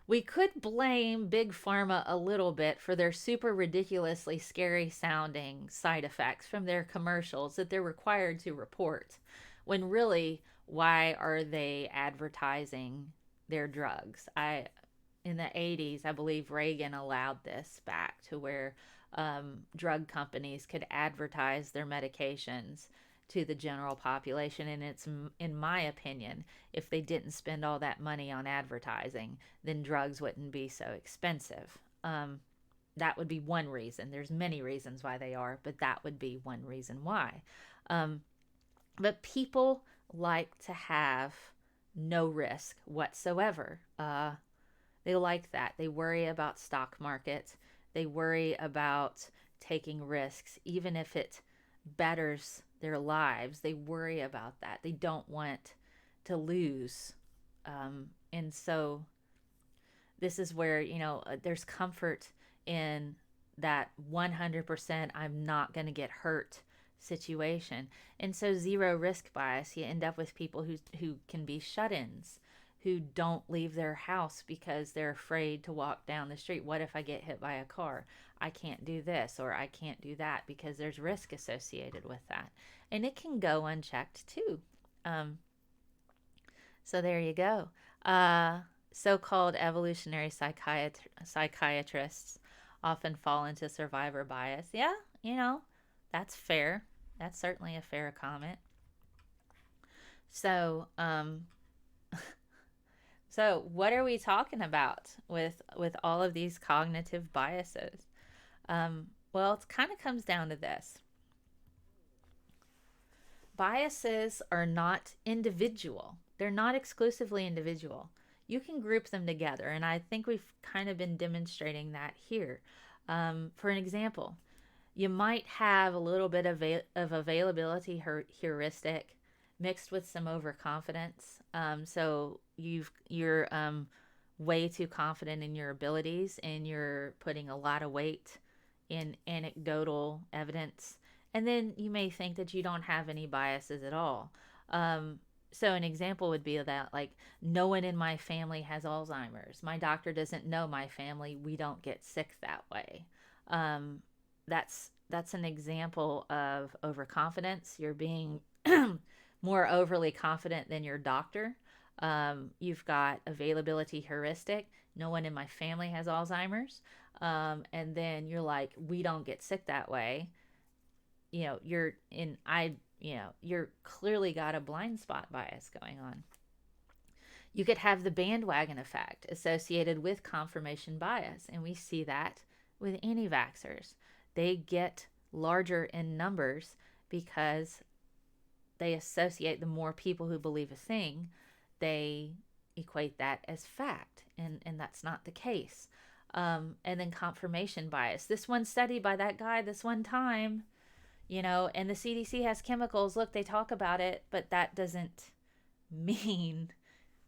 We could blame Big Pharma a little bit for their super ridiculously scary sounding side effects from their commercials that they're required to report, when really, why are they advertising their drugs? In the 80s, I believe Reagan allowed this back to where drug companies could advertise their medications to the general population. And it's, in my opinion, if they didn't spend all that money on advertising, then drugs wouldn't be so expensive. That would be one reason. There's many reasons why they are, but that would be one reason why. But people like to have no risk whatsoever. They like that. They worry about stock market. They worry about taking risks, even if it betters their lives. They worry about that. They don't want to lose. And so this is where, there's comfort in that 100% I'm not going to get hurt situation. And so zero risk bias, you end up with people who can be shut-ins, who don't leave their house because they're afraid to walk down the street. What if I get hit by a car? I can't do this or I can't do that because there's risk associated with that. And it can go unchecked too. Um, so there you go. So-called evolutionary psychiatrists often fall into survivor bias. Yeah, that's fair. That's certainly a fair comment. So, so what are we talking about with all of these cognitive biases? Well, it kind of comes down to this. Biases are not individual. They're not exclusively individual. You can group them together, and I think we've kind of been demonstrating that here. For an example, you might have a little bit of availability heuristic mixed with some overconfidence. So you're way too confident in your abilities, and you're putting a lot of weight in anecdotal evidence. And then you may think that you don't have any biases at all. So an example would be that, like, no one in my family has Alzheimer's. My doctor doesn't know my family. We don't get sick that way. Um, that's an example of overconfidence. You're being more overly confident than your doctor. You've got availability heuristic. No one in my family has Alzheimer's. And then you're like, we don't get sick that way. You're clearly got a blind spot bias going on. You could have the bandwagon effect associated with confirmation bias, and we see that with anti-vaxxers. They get larger in numbers because they associate the more people who believe a thing, they equate that as fact, and that's not the case. And then confirmation bias. This one study by that guy this one time, and the CDC has chemicals. Look, they talk about it, but that doesn't mean,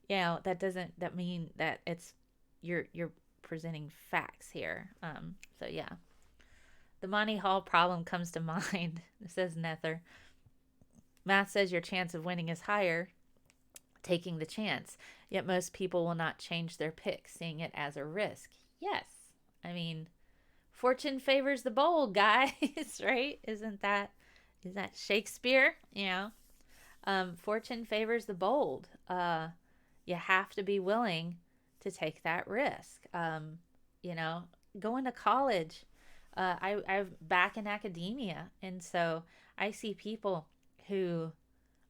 that mean that it's you're presenting facts here. So yeah, the Monty Hall problem comes to mind. Says Nether. Math says your chance of winning is higher, taking the chance. Yet most people will not change their pick, seeing it as a risk. Yes, I mean, fortune favors the bold, guys, right? Is that Shakespeare? Fortune favors the bold. You have to be willing to take that risk. Going to college. I'm back in academia, and so I see people who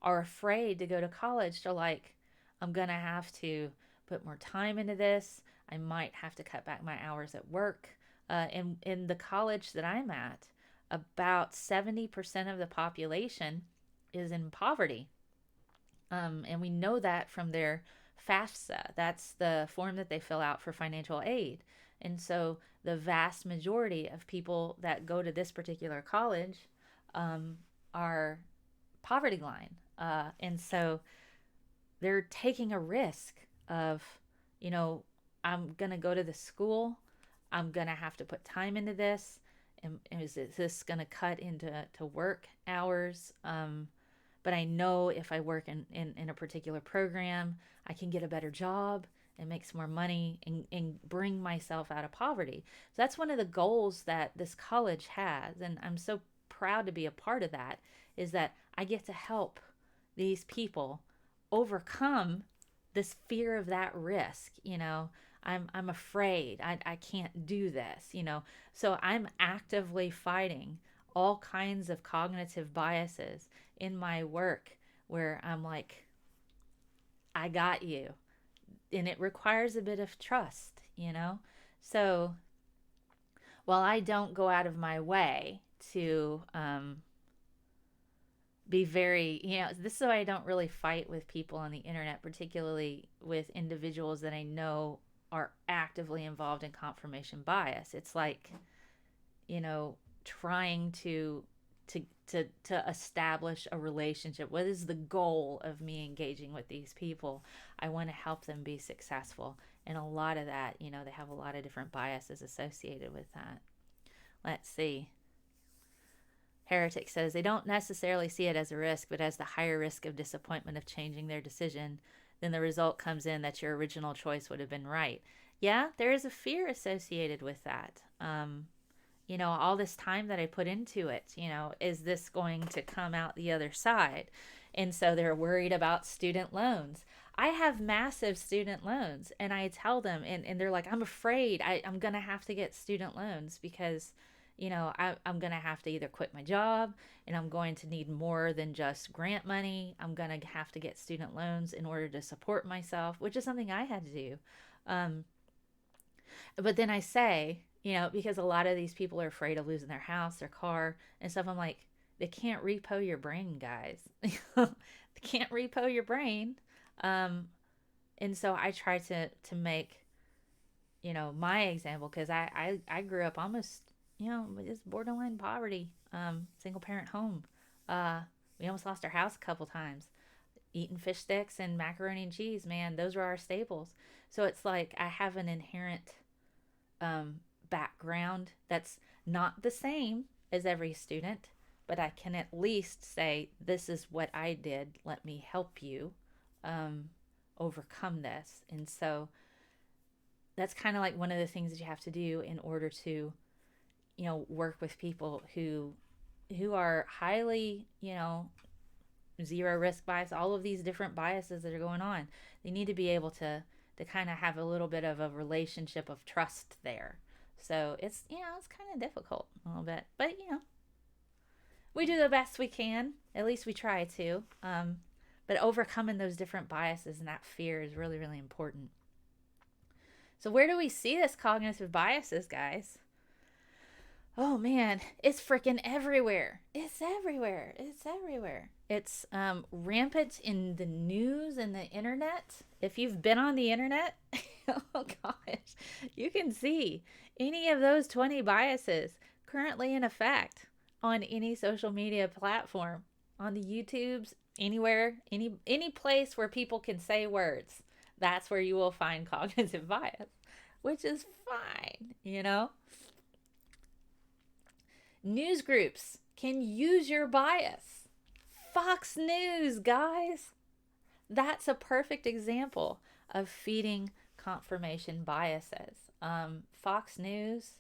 are afraid to go to college. They're like, I'm gonna have to put more time into this. I might have to cut back my hours at work. In the college that I'm at, about 70% of the population is in poverty. And we know that from their FAFSA. That's the form that they fill out for financial aid. And so the vast majority of people that go to this particular college are poverty line. And so they're taking a risk of, I'm going to go to the school. I'm going to have to put time into this. And is this going to cut into work hours? But I know if I work in a particular program, I can get a better job and make some more money and bring myself out of poverty. So that's one of the goals that this college has. And I'm so proud to be a part of that, is that I get to help these people overcome this fear of that risk. I'm afraid I can't do this, So I'm actively fighting all kinds of cognitive biases in my work where I'm like, I got you. And it requires a bit of trust, So while I don't go out of my way to be very, this is why I don't really fight with people on the internet, particularly with individuals that I know are actively involved in confirmation bias. It's like, trying to establish a relationship. What is the goal of me engaging with these people? I want to help them be successful. And a lot of that, they have a lot of different biases associated with that. Let's see. Heretic says they don't necessarily see it as a risk, but as the higher risk of disappointment of changing their decision. then the result comes in that your original choice would have been right. Yeah, there is a fear associated with that. All this time that I put into it, is this going to come out the other side? And so they're worried about student loans. I have massive student loans, and I tell them, and they're like, I'm afraid I'm going to have to get student loans because, I'm going to have to either quit my job, and I'm going to need more than just grant money. I'm going to have to get student loans in order to support myself, which is something I had to do. Um, but then I say, because a lot of these people are afraid of losing their house, their car, and stuff, I'm like, they can't repo your brain, guys. They can't repo your brain. Um, and so I try to make, my example, because I grew up almost, just borderline poverty, single parent home. Uh, we almost lost our house a couple times. Eating fish sticks and macaroni and cheese, man, those were our staples. So it's like I have an inherent background that's not the same as every student, but I can at least say, this is what I did. Let me help you um, overcome this. And so that's kind of like one of the things that you have to do in order to, work with people who are highly, zero risk bias, all of these different biases that are going on. They need to be able to kind of have a little bit of a relationship of trust there. So it's it's kind of difficult a little bit, but we do the best we can. At least we try to. But overcoming those different biases and that fear is really, really important. So where do we see this cognitive biases, guys? Oh man, it's freaking everywhere. It's everywhere. It's everywhere. It's rampant in the news and the internet. If you've been on the internet, oh gosh, you can see any of those 20 biases currently in effect on any social media platform, on the YouTubes, anywhere, any place where people can say words. That's where you will find cognitive bias, which is fine. News groups can use your bias. Fox News, guys. That's a perfect example of feeding confirmation biases. Fox News,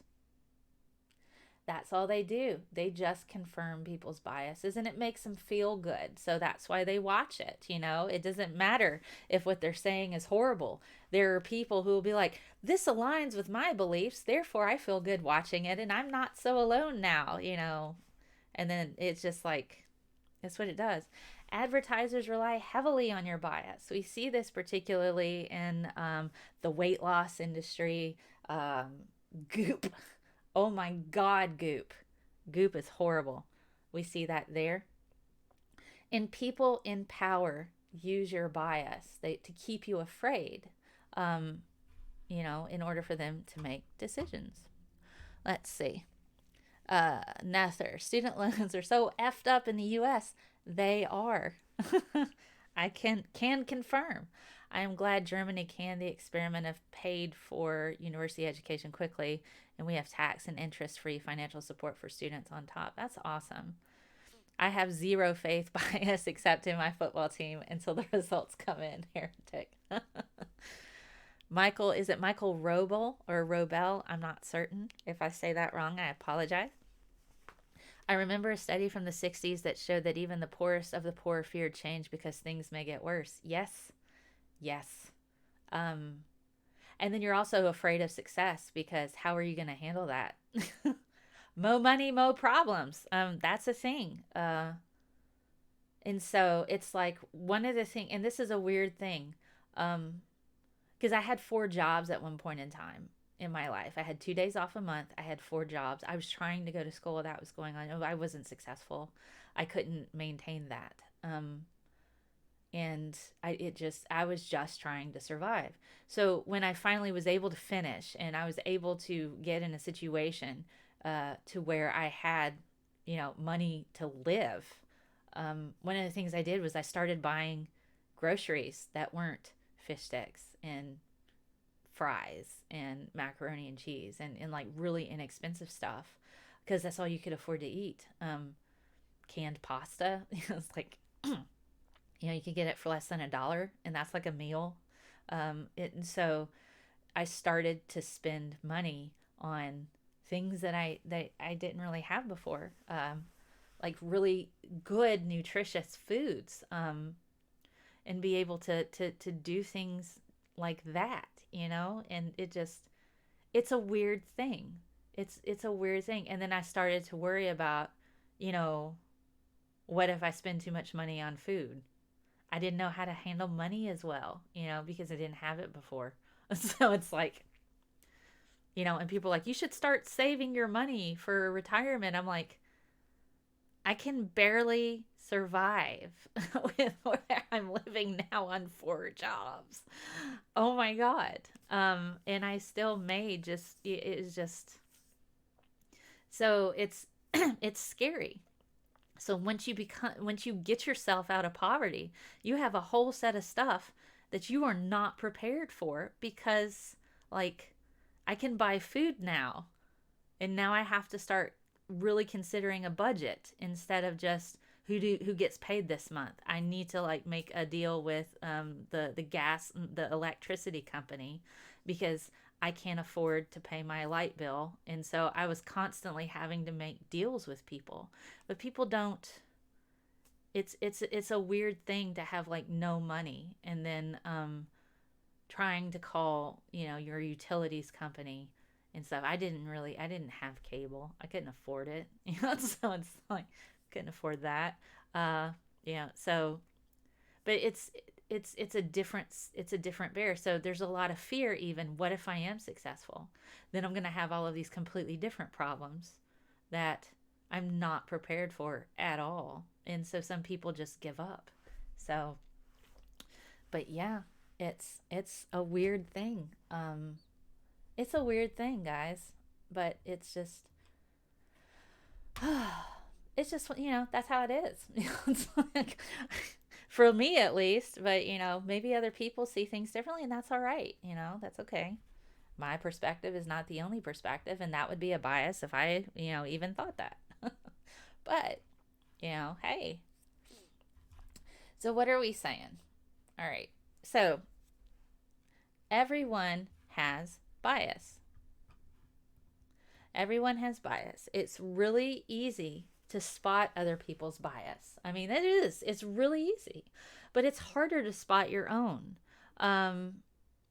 that's all they do. They just confirm people's biases and it makes them feel good. So that's why they watch it. It doesn't matter if what they're saying is horrible. There are people who will be like, this aligns with my beliefs, therefore I feel good watching it and I'm not so alone now, And then it's just like, that's what it does. Advertisers rely heavily on your bias. We see this particularly in the weight loss industry. Goop. Oh my God, Goop. Goop is horrible. We see that there. And people in power use your bias to keep you afraid, in order for them to make decisions. Let's see. Nether. Student loans are so effed up in the U.S. They are. I can confirm. I am glad Germany canned the experiment of paid for university education quickly, and we have tax and interest free financial support for students on top. That's awesome. I have zero faith bias except in my football team until the results come in. Heretic. Michael, is it Michael Robel or Robel? I'm not certain. If I say that wrong, I apologize. I remember a study from the 60s that showed that even the poorest of the poor feared change because things may get worse. Yes. Yes. And then you're also afraid of success because how are you going to handle that? Mo money, mo problems. That's a thing. And so it's like one of the things, and this is a weird thing, because I had 4 jobs at one point in time in my life. I had 2 days off a month. I had 4 jobs. I was trying to go to school. That was going on. I wasn't successful. I couldn't maintain that. And I was just trying to survive. So when I finally was able to finish and I was able to get in a situation to where I had, money to live, one of the things I did was I started buying groceries that weren't fish sticks and fries and macaroni and cheese and like really inexpensive stuff because that's all you could afford to eat. Canned pasta. It's like You can get it for less than $1, and that's like a meal. And so I started to spend money on things that I didn't really have before, like really good, nutritious foods, and be able to do things like that, and it's a weird thing. It's a weird thing. And then I started to worry about, you know, what if I spend too much money on food? I didn't know how to handle money as well, because I didn't have it before. So it's like, and people are like, you should start saving your money for retirement. I'm like, I can barely survive with where I'm living now on 4 jobs. Oh my God. And I still may just, it is just, so it's scary. So once you get yourself out of poverty, you have a whole set of stuff that you are not prepared for, because like I can buy food now, and now I have to start really considering a budget instead of just who gets paid this month. I need to like make a deal with the gas, the electricity company, because I can't afford to pay my light bill. And so I was constantly having to make deals with people. But people don't, it's a weird thing to have like no money, and then trying to call, your utilities company and stuff. I didn't have cable. I couldn't afford it. So it's like couldn't afford that. So but it's a different bear. So there's a lot of fear. Even, what if I am successful? Then I'm going to have all of these completely different problems that I'm not prepared for at all. And so some people just give up. So, but yeah, it's a weird thing. It's a weird thing, guys. But it's just it's just, that's how it is. It's like, for me at least. But maybe other people see things differently, and that's all right. That's okay. My perspective is not the only perspective, and that would be a bias if I even thought that. But hey, so what are we saying? All right, so everyone has bias. Everyone has bias. It's really easy to spot other people's bias. I mean, it is. It's really easy. But it's harder to spot your own.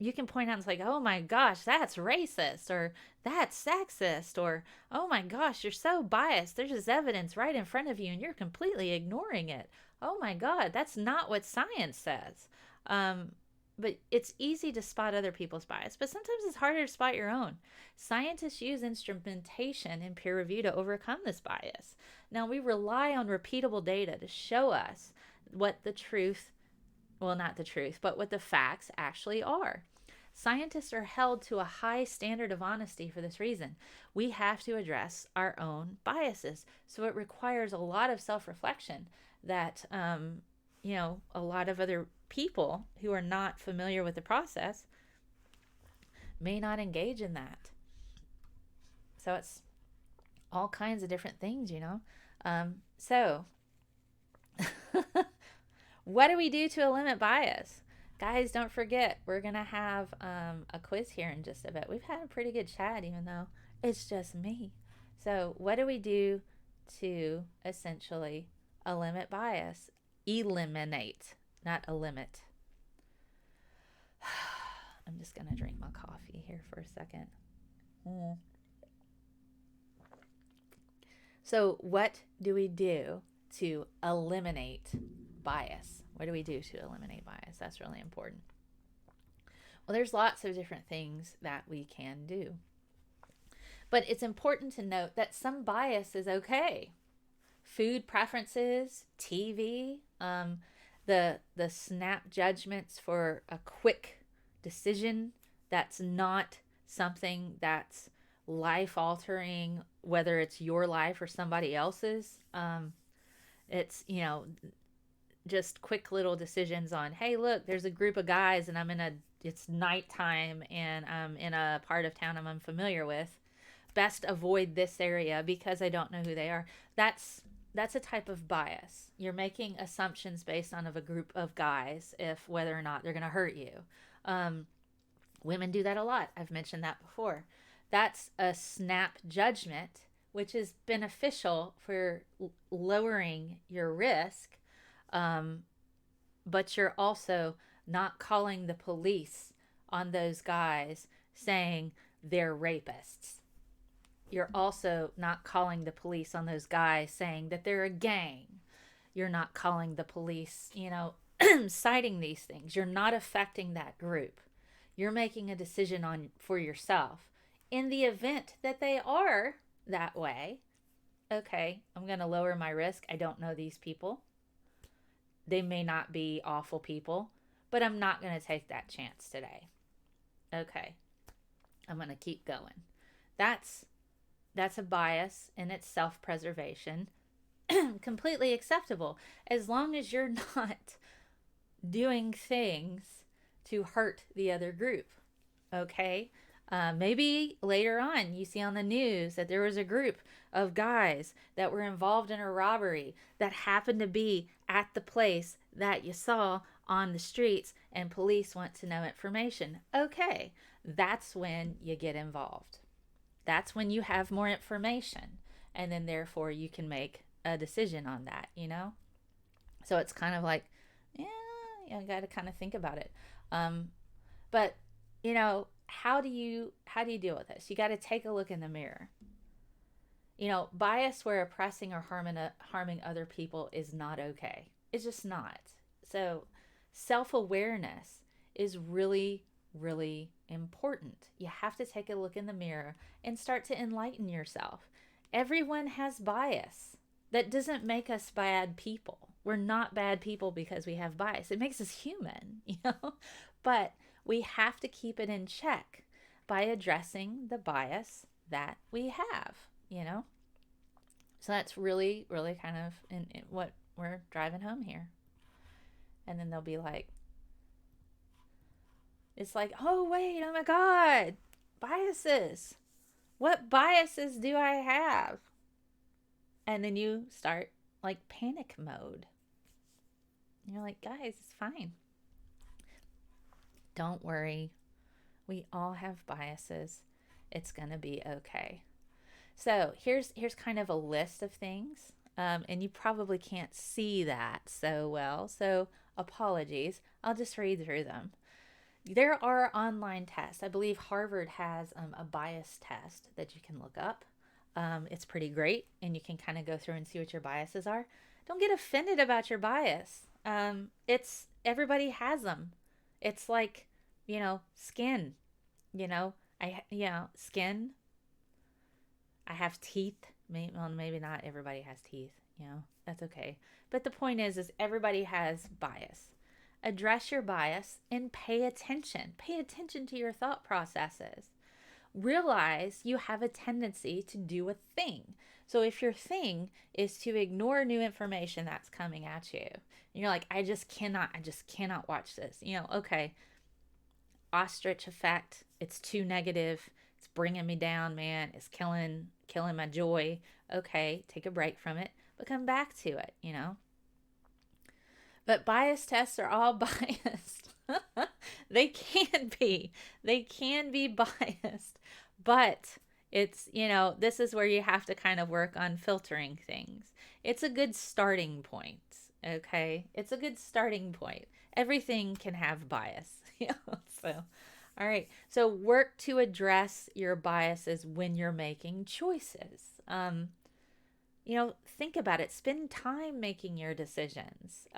You can point out, it's like, oh my gosh, that's racist, or that's sexist, or oh my gosh, you're so biased. There's just evidence right in front of you and you're completely ignoring it. Oh my God, that's not what science says. But it's easy to spot other people's bias, but sometimes it's harder to spot your own. Scientists use instrumentation and peer review to overcome this bias. Now, we rely on repeatable data to show us what the truth, well, not the truth, but what the facts actually are. Scientists are held to a high standard of honesty for this reason. We have to address our own biases. So it requires a lot of self-reflection that, a lot of other people who are not familiar with the process may not engage in that. So it's all kinds of different things, So what do we do to limit bias? Guys, don't forget, we're going to have a quiz here in just a bit. We've had a pretty good chat, even though it's just me. So what do we do to essentially limit bias? Eliminate, not a limit. I'm just going to drink my coffee here for a second. So what do we do to eliminate bias? What do we do to eliminate bias? That's really important. Well, there's lots of different things that we can do. But it's important to note that some bias is okay. Food preferences, TV, the snap judgments for a quick decision that's not something that's life altering, whether it's your life or somebody else's. It's, just quick little decisions on, hey, look, there's a group of guys and it's nighttime and I'm in a part of town I'm unfamiliar with. Best avoid this area because I don't know who they are. That's that's a type of bias. You're making assumptions based on of a group of guys, if whether or not they're going to hurt you. Um, Women do that a lot. I've mentioned that before. That's a snap judgment, which is beneficial for lowering your risk, um, but you're also not calling the police on those guys saying they're rapists. You're also not calling the police on those guys saying that they're a gang. You're not calling the police, citing these things. You're not affecting that group. You're making a decision on for yourself. In the event that they are that way, okay, I'm going to lower my risk. I don't know these people. They may not be awful people, but I'm not going to take that chance today. Okay, I'm going to keep going. That's a bias and it's self-preservation. Completely acceptable as long as you're not doing things to hurt the other group. Okay? Maybe later on you see on the news that there was a group of guys that were involved in a robbery that happened to be at the place that you saw on the streets, and police want to know information. Okay, that's when you get involved. That's when you have more information, and then therefore you can make a decision on that, So it's kind of like, yeah, you got to kind of think about it. But how do you deal with this? You got to take a look in the mirror. Bias where oppressing or harming other people is not okay. It's just not. So self-awareness is really, really important. You have to take a look in the mirror and start to enlighten yourself. Everyone has bias. That doesn't make us bad people. We're not bad people because we have bias. It makes us human, But we have to keep it in check by addressing the bias that we have, So that's really, really kind of in what we're driving home here. And then they'll be like, it's like, oh, wait, oh my God, biases. What biases do I have? And then you start like panic mode. You're like, guys, it's fine. Don't worry. We all have biases. It's going to be okay. So here's kind of a list of things. And you probably can't see that so well. So apologies. I'll just read through them. There are online tests. I believe Harvard has a bias test that you can look up. It's pretty great, and you can kind of go through and see what your biases are. Don't get offended about your bias. It's everybody has them. It's like, skin. Skin. I have teeth. Maybe not everybody has teeth. That's okay. But the point is everybody has bias. Address your bias and pay attention. Pay attention to your thought processes. Realize you have a tendency to do a thing. So if your thing is to ignore new information that's coming at you, and you're like, I just cannot watch this. Okay, ostrich effect. It's too negative. It's bringing me down, man. It's killing my joy. Okay, take a break from it, but come back to it, But bias tests are all biased. They can be biased, but it's, this is where you have to kind of work on filtering things. It's a good starting point. Okay. It's a good starting point. Everything can have bias. So, all right. So work to address your biases when you're making choices. Think about it. Spend time making your decisions.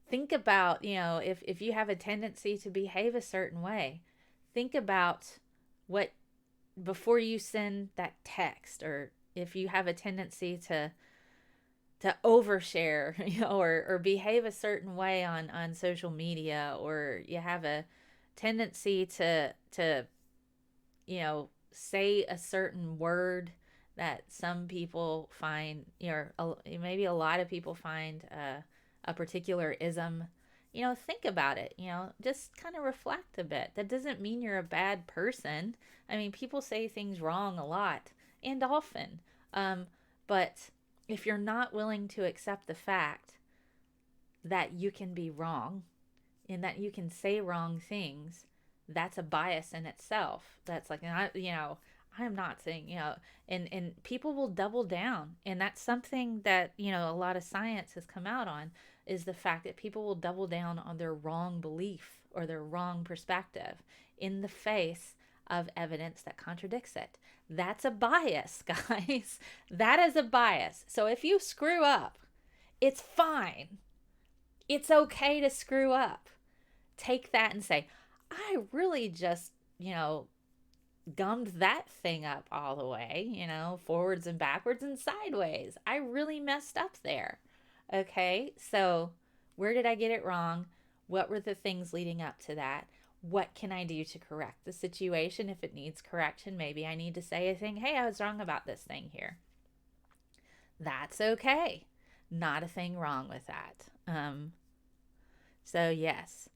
Think about, if you have a tendency to behave a certain way, think about what, before you send that text, or if you have a tendency to overshare, or behave a certain way on social media, or you have a tendency to say a certain word that some people find, maybe a lot of people find a particular ism, think about it, just kind of reflect a bit. That doesn't mean you're a bad person. I mean, people say things wrong a lot and often. But if you're not willing to accept the fact that you can be wrong and that you can say wrong things, that's a bias in itself. That's like, I'm not saying, and people will double down. And that's something that, a lot of science has come out on, is the fact that people will double down on their wrong belief or their wrong perspective in the face of evidence that contradicts it. That's a bias, guys. That is a bias. So if you screw up, it's fine. It's okay to screw up. Take that and say, I really just, gummed that thing up all the way, forwards and backwards and sideways. I really messed up there. Okay, so where did I get it wrong? What were the things leading up to that? What can I do to correct the situation? If it needs correction, maybe I need to say a thing, hey, I was wrong about this thing here. That's okay. Not a thing wrong with that. So yes.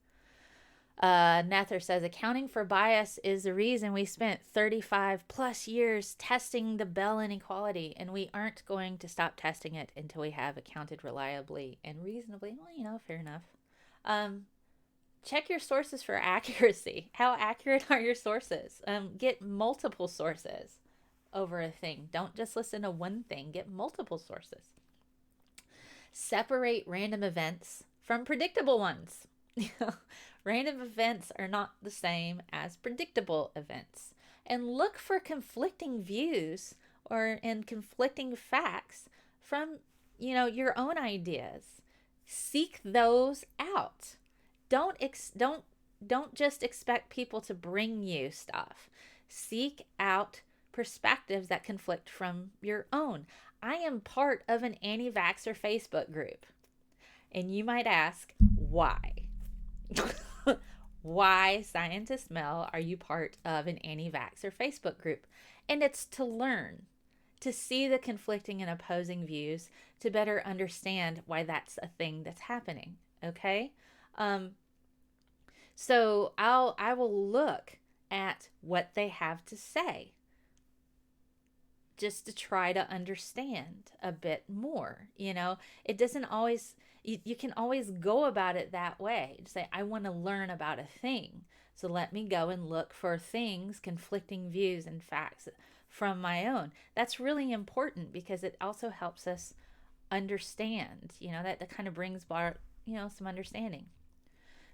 Nether says, accounting for bias is the reason we spent 35 plus years testing the Bell inequality, and we aren't going to stop testing it until we have accounted reliably and reasonably. Well, fair enough. Check your sources for accuracy. How accurate are your sources? Get multiple sources over a thing. Don't just listen to one thing. Get multiple sources. Separate random events from predictable ones. Random events are not the same as predictable events. And look for conflicting views and conflicting facts from, your own ideas. Seek those out. Don't just expect people to bring you stuff. Seek out perspectives that conflict from your own. I am part of an anti-vaxxer Facebook group. And you might ask, why? Why, Scientist Mel, are you part of an anti-vaxxer Facebook group? And it's to learn, to see the conflicting and opposing views, to better understand why that's a thing that's happening. Okay? So I will look at what they have to say, just to try to understand a bit more. It doesn't always, you can always go about it that way. To say, I want to learn about a thing, so let me go and look for things, conflicting views and facts from my own. That's really important, because it also helps us understand, that kind of brings some understanding.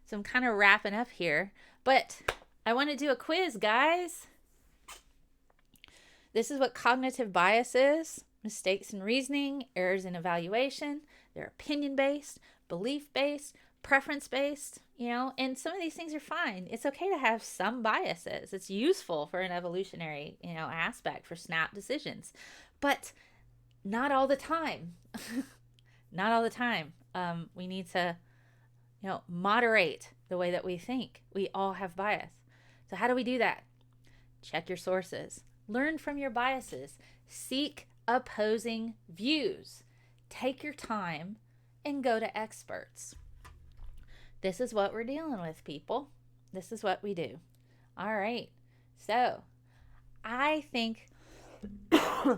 So I'm kind of wrapping up here, but I want to do a quiz, guys. This is what cognitive bias is: mistakes in reasoning, errors in evaluation. They're opinion-based, belief-based, preference-based, and some of these things are fine. It's okay to have some biases. It's useful for an evolutionary, aspect for snap decisions, but not all the time. Not all the time. We need to, moderate the way that we think. We all have bias. So how do we do that? Check your sources. Learn from your biases. Seek opposing views. Take your time and go to experts. This is what we're dealing with, people. This is what we do. All right. So I think, I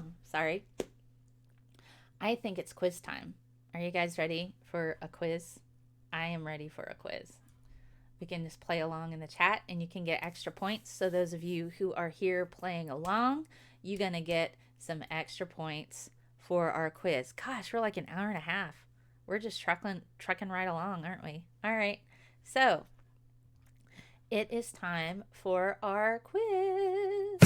think it's quiz time. Are you guys ready for a quiz? I am ready for a quiz. We can just play along in the chat, and you can get extra points. So those of you who are here playing along, you're going to get some extra points for our quiz. Gosh, we're like an hour and a half. We're just trucking right along, aren't we? All right. So it is time for our quiz.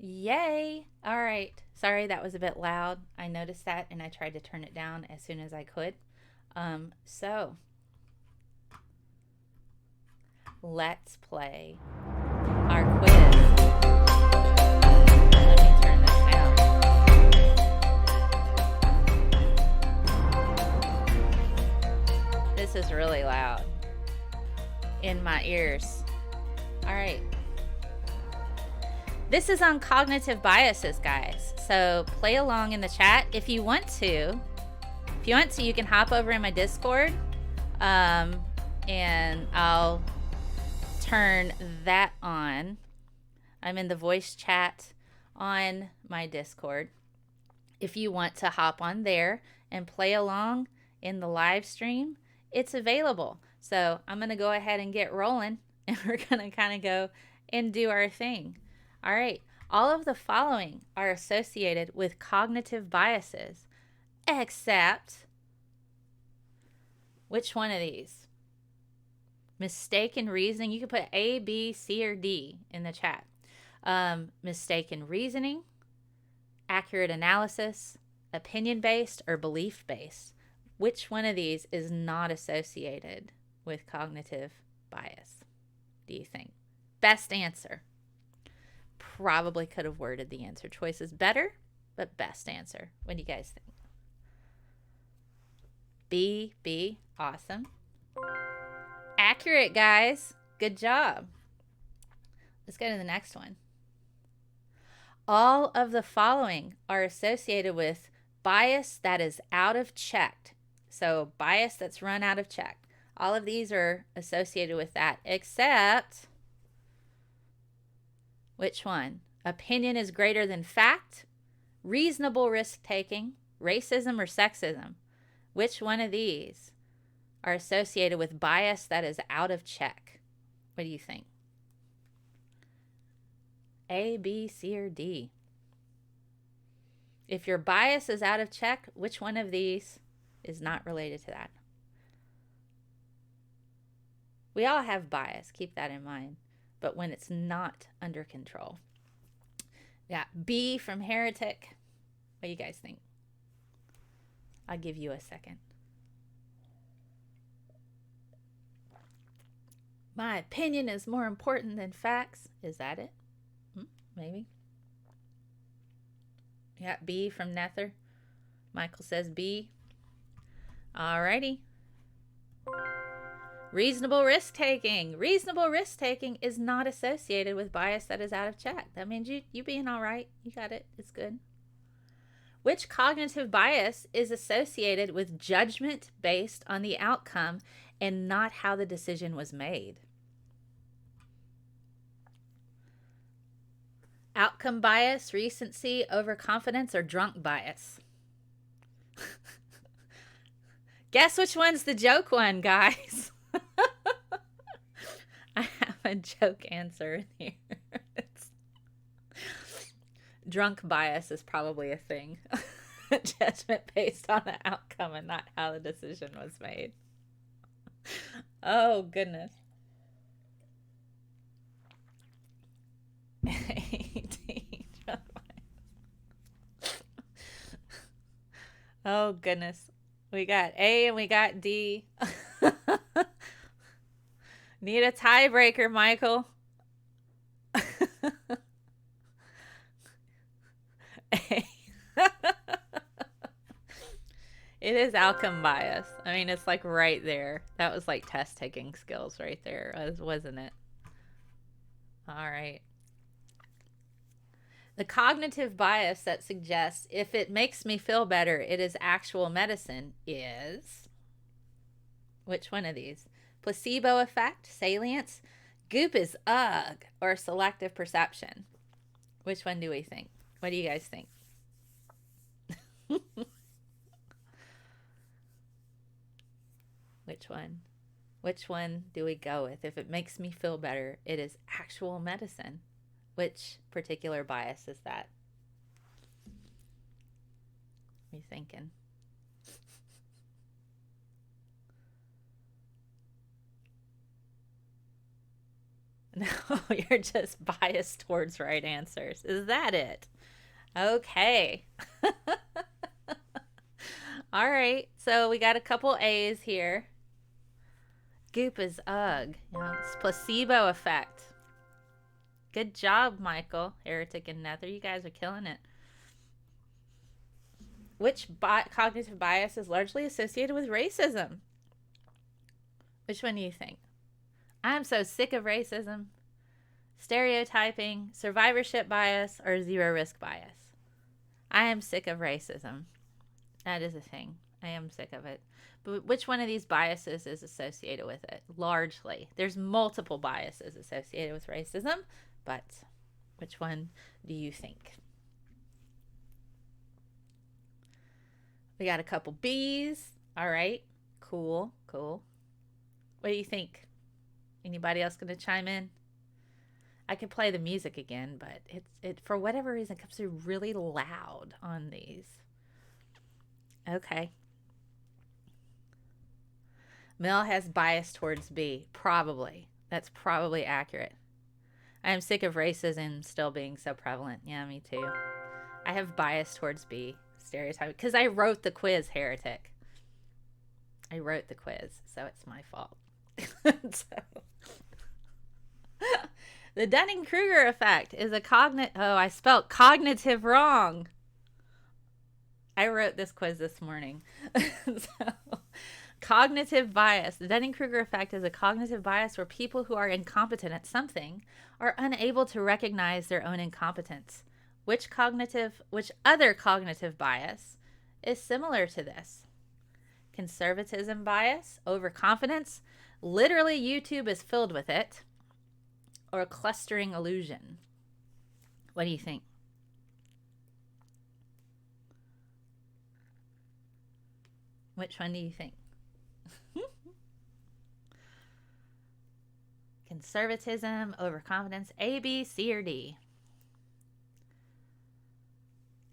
Yay! All right. Sorry, that was a bit loud. I noticed that, and I tried to turn it down as soon as I could. So let's play our quiz. Let me turn this down. This is really loud in my ears. All right. This is on cognitive biases, guys. So play along in the chat if you want to. If you want to, you can hop over in my Discord, and I'll turn that on. I'm in the voice chat on my Discord. If you want to hop on there and play along in the live stream, it's available. So I'm going to go ahead and get rolling, and we're going to kind of go and do our thing. All right. All of the following are associated with cognitive biases, except which one of these? Mistaken reasoning. You can put A, B, C, or D in the chat. Mistaken reasoning, accurate analysis, opinion-based, or belief-based. Which one of these is not associated with cognitive bias, do you think? Best answer. Probably could have worded the answer choices better, but best answer. What do you guys think? B. Awesome. Accurate, guys. Good job. Let's go to the next one. All of the following are associated with bias that is out of check. So bias that's run out of check. All of these are associated with that, except which one? Opinion is greater than fact, reasonable risk-taking, racism, or sexism. Which one of these are associated with bias that is out of check? What do you think? A, B, C, or D? If your bias is out of check, which one of these is not related to that? We all have bias. Keep that in mind. But when it's not under control. Yeah, B from Heretic. What do you guys think? I'll give you a second. My opinion is more important than facts. Is that it? Maybe. Yeah, B from Nether. Michael says B. Alrighty. Reasonable risk-taking. Reasonable risk-taking is not associated with bias that is out of check. That means you being all right. You got it. It's good. Which cognitive bias is associated with judgment based on the outcome and not how the decision was made? Outcome bias, recency, overconfidence, or drunk bias? Guess which one's the joke one, guys? I have a joke answer in here. Drunk bias is probably a thing. Judgment based on the outcome and not how the decision was made. Oh, goodness. Oh, goodness. We got A and we got D. Need a tiebreaker, Michael. It is outcome bias. I mean, it's like right there. That was like test taking skills right there, wasn't it? All right. The cognitive bias that suggests if it makes me feel better, it is actual medicine is which one of these? Placebo effect, salience, goop is ugh, or selective perception? Which one do we think? What do you guys think? Which one? Which one do we go with? If it makes me feel better, it is actual medicine. Which particular bias is that? What are you thinking? No, you're just biased towards right answers. Is that it? Okay. All right. So we got a couple A's here. Goop is ugh. Yeah, it's placebo effect. Good job, Michael, Heretic, and Nether. You guys are killing it. Which cognitive bias is largely associated with racism? Which one do you think? I'm so sick of racism. stereotyping, survivorship bias, or zero risk bias. I am sick of racism. That is a thing. I am sick of it. But which one of these biases is associated with it? Largely. There's multiple biases associated with racism, but which one do you think? We got a couple B's. All right. Cool. What do you think? Anybody else going to chime in? I could play the music again, but it for whatever reason comes through really loud on these. Okay. Mel has bias towards B. Probably. That's probably accurate. I am sick of racism still being so prevalent. Yeah, me too. I have bias towards B. Stereotype. Because I wrote the quiz, heretic. I wrote the quiz, so it's my fault. The Dunning-Kruger effect is a I spelled cognitive wrong. I wrote this quiz this morning. Cognitive bias. The Dunning-Kruger effect is a cognitive bias where people who are incompetent at something are unable to recognize their own incompetence. Which other cognitive bias is similar to this? Conservatism bias, overconfidence. Literally, YouTube is filled with it. Or clustering illusion. What do you think? Which one do you think? Conservatism, overconfidence, A, B, C, or D?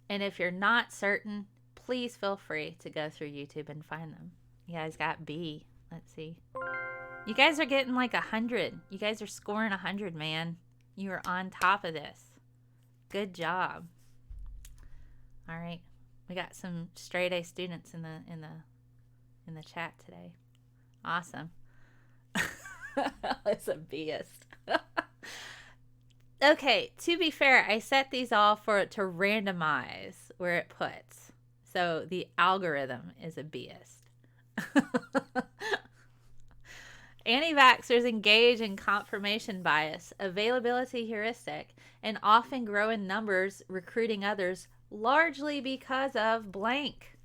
And if you're not certain, please feel free to go through YouTube and find them. You guys got B. Let's see. You guys are getting like 100. You guys are scoring 100, man. You are on top of this. Good job. All right. We got some straight A students in the chat today. Awesome. It's a beast. Okay, to be fair, I set these all to randomize where it puts. So the algorithm is a beast. Anti-vaxxers engage in confirmation bias, availability heuristic, and often grow in numbers, recruiting others, largely because of blank.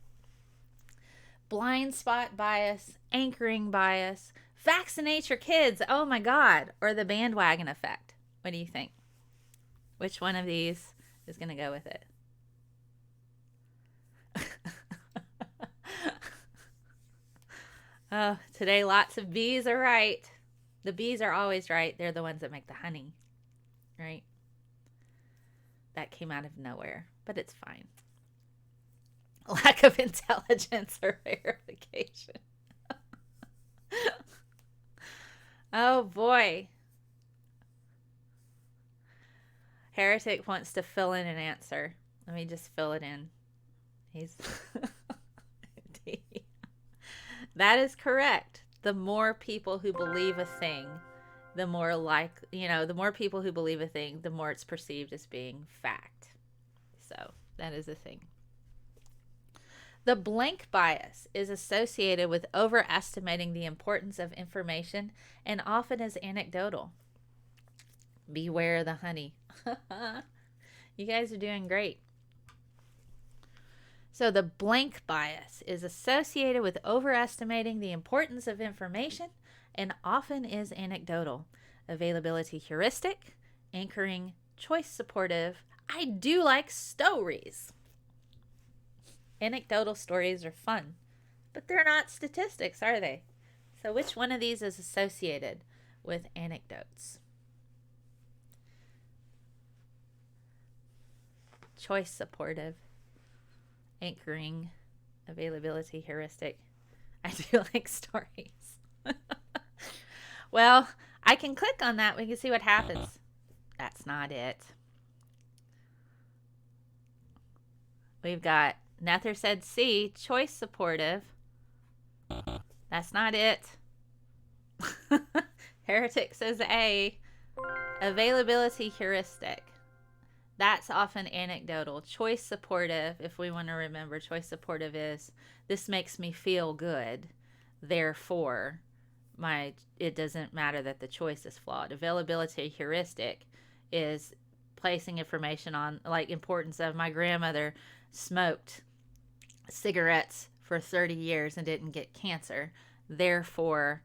Blind spot bias, anchoring bias, vaccinate your kids, oh my God, or the bandwagon effect. What do you think? Which one of these is going to go with it? Oh, today lots of bees are right. The bees are always right. They're the ones that make the honey, right? That came out of nowhere, but it's fine. Lack of intelligence or verification. Oh boy. Heretic wants to fill in an answer. Let me just fill it in. He's D. That is correct. The more people who believe a thing, the more the more people who believe a thing, the more it's perceived as being fact. So that is a thing. The blank bias is associated with overestimating the importance of information and often is anecdotal. Beware the honey. You guys are doing great. So the blank bias is associated with overestimating the importance of information and often is anecdotal. Availability heuristic, anchoring, choice supportive. I do like stories. Anecdotal stories are fun, but they're not statistics, are they? So which one of these is associated with anecdotes? Choice supportive, anchoring, availability heuristic. I do like stories. Well, I can click on that. We can see what happens. That's not it. We've got Nether said C, choice supportive. That's not it. Heretic says A, availability heuristic. That's often anecdotal. Choice supportive, if we want to remember, choice supportive is, this makes me feel good, therefore it doesn't matter that the choice is flawed. Availability heuristic is placing information on, like, importance of my grandmother smoked cigarettes for 30 years and didn't get cancer. Therefore,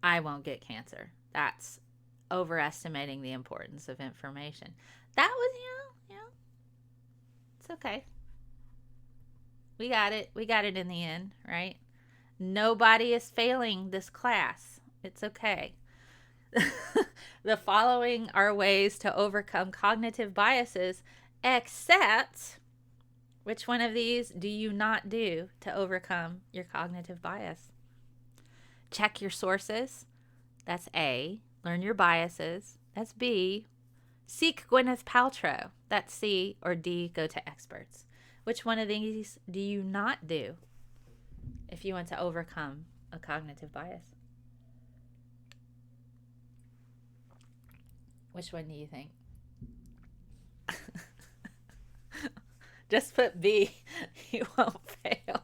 I won't get cancer. That's overestimating the importance of information. That was, it's okay. We got it. We got it in the end, right? Nobody is failing this class. It's okay. The following are ways to overcome cognitive biases, except which one of these do you not do to overcome your cognitive bias? Check your sources. That's A. Learn your biases. That's B. Seek Gwyneth Paltrow. That's C. Or D. Go to experts. Which one of these do you not do if you want to overcome a cognitive bias? Which one do you think? Just put B. You won't fail.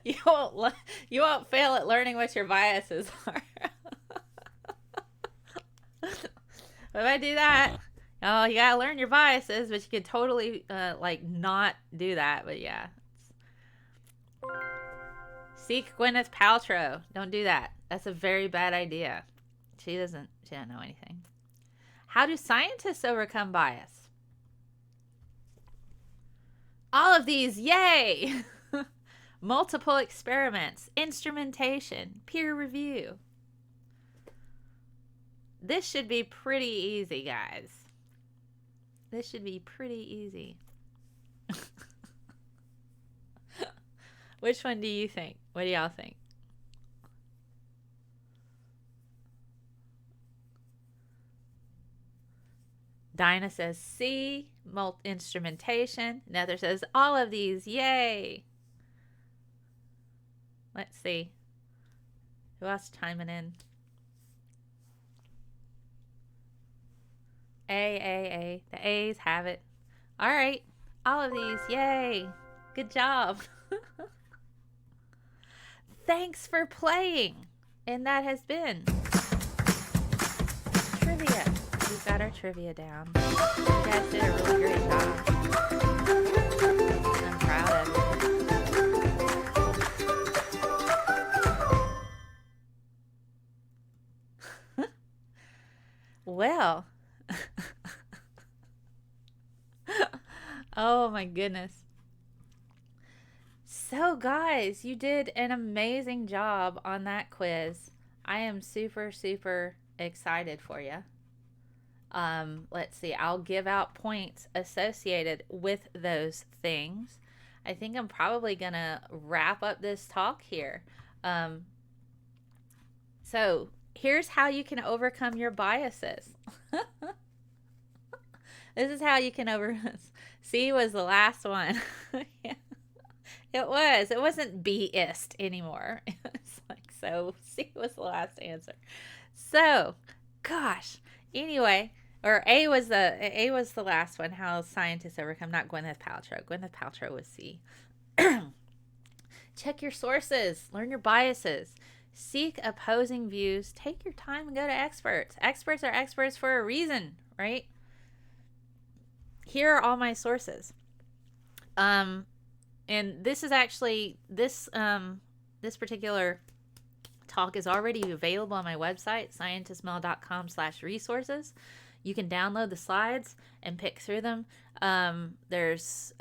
You won't fail at learning what your biases are. If I do that, you gotta learn your biases, but you could totally not do that. But yeah, seek Gwyneth Paltrow. Don't do that. That's a very bad idea. She doesn't know anything. How do scientists overcome bias? All of these, yay! Multiple experiments, instrumentation, peer review. This should be pretty easy, guys. This should be pretty easy. Which one do you think? What do y'all think? Dinah says C, instrumentation. Nether says all of these, yay. Let's see. Who else chiming in? A. The A's have it. All right. All of these, yay. Good job. Thanks for playing. And that has been trivia. We've got our trivia down. You guys did a really great job. I'm proud of you. Well, oh my goodness. So guys, you did an amazing job on that quiz. I am super, super excited for you. Let's see. I'll give out points associated with those things. I think I'm probably going to wrap up this talk here. So here's how you can overcome your biases. This is how you can C was the last one. Yeah. It was. It wasn't B-ist anymore. It's like, so C was the last answer. So, gosh. Anyway, or A was the last one. How scientists overcome, not Gwyneth Paltrow. Gwyneth Paltrow was C. Check your sources. Learn your biases. Seek opposing views. Take your time and go to experts. Experts are experts for a reason, right? Here are all my sources. And this is actually, this particular talk is already available on my website, scientistmel.com/resources. You can download the slides and pick through them. There's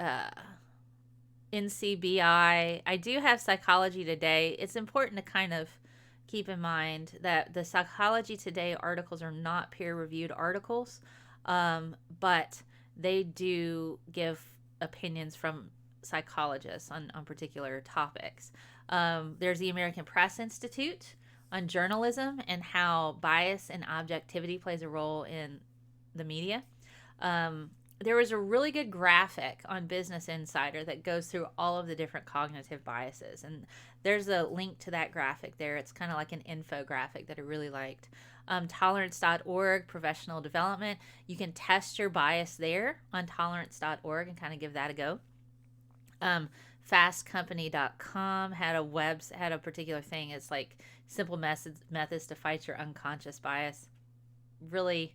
NCBI. I do have Psychology Today. It's important to kind of keep in mind that the Psychology Today articles are not peer-reviewed articles, but they do give opinions from psychologists on particular topics. There's the American Press Institute on journalism and how bias and objectivity plays a role in the media. There was a really good graphic on Business Insider that goes through all of the different cognitive biases. And there's a link to that graphic there. It's kind of like an infographic that I really liked. Tolerance.org, professional development. You can test your bias there on tolerance.org and kind of give that a go. Um, fastcompany.com had a particular thing. It's like simple methods to fight your unconscious bias. Really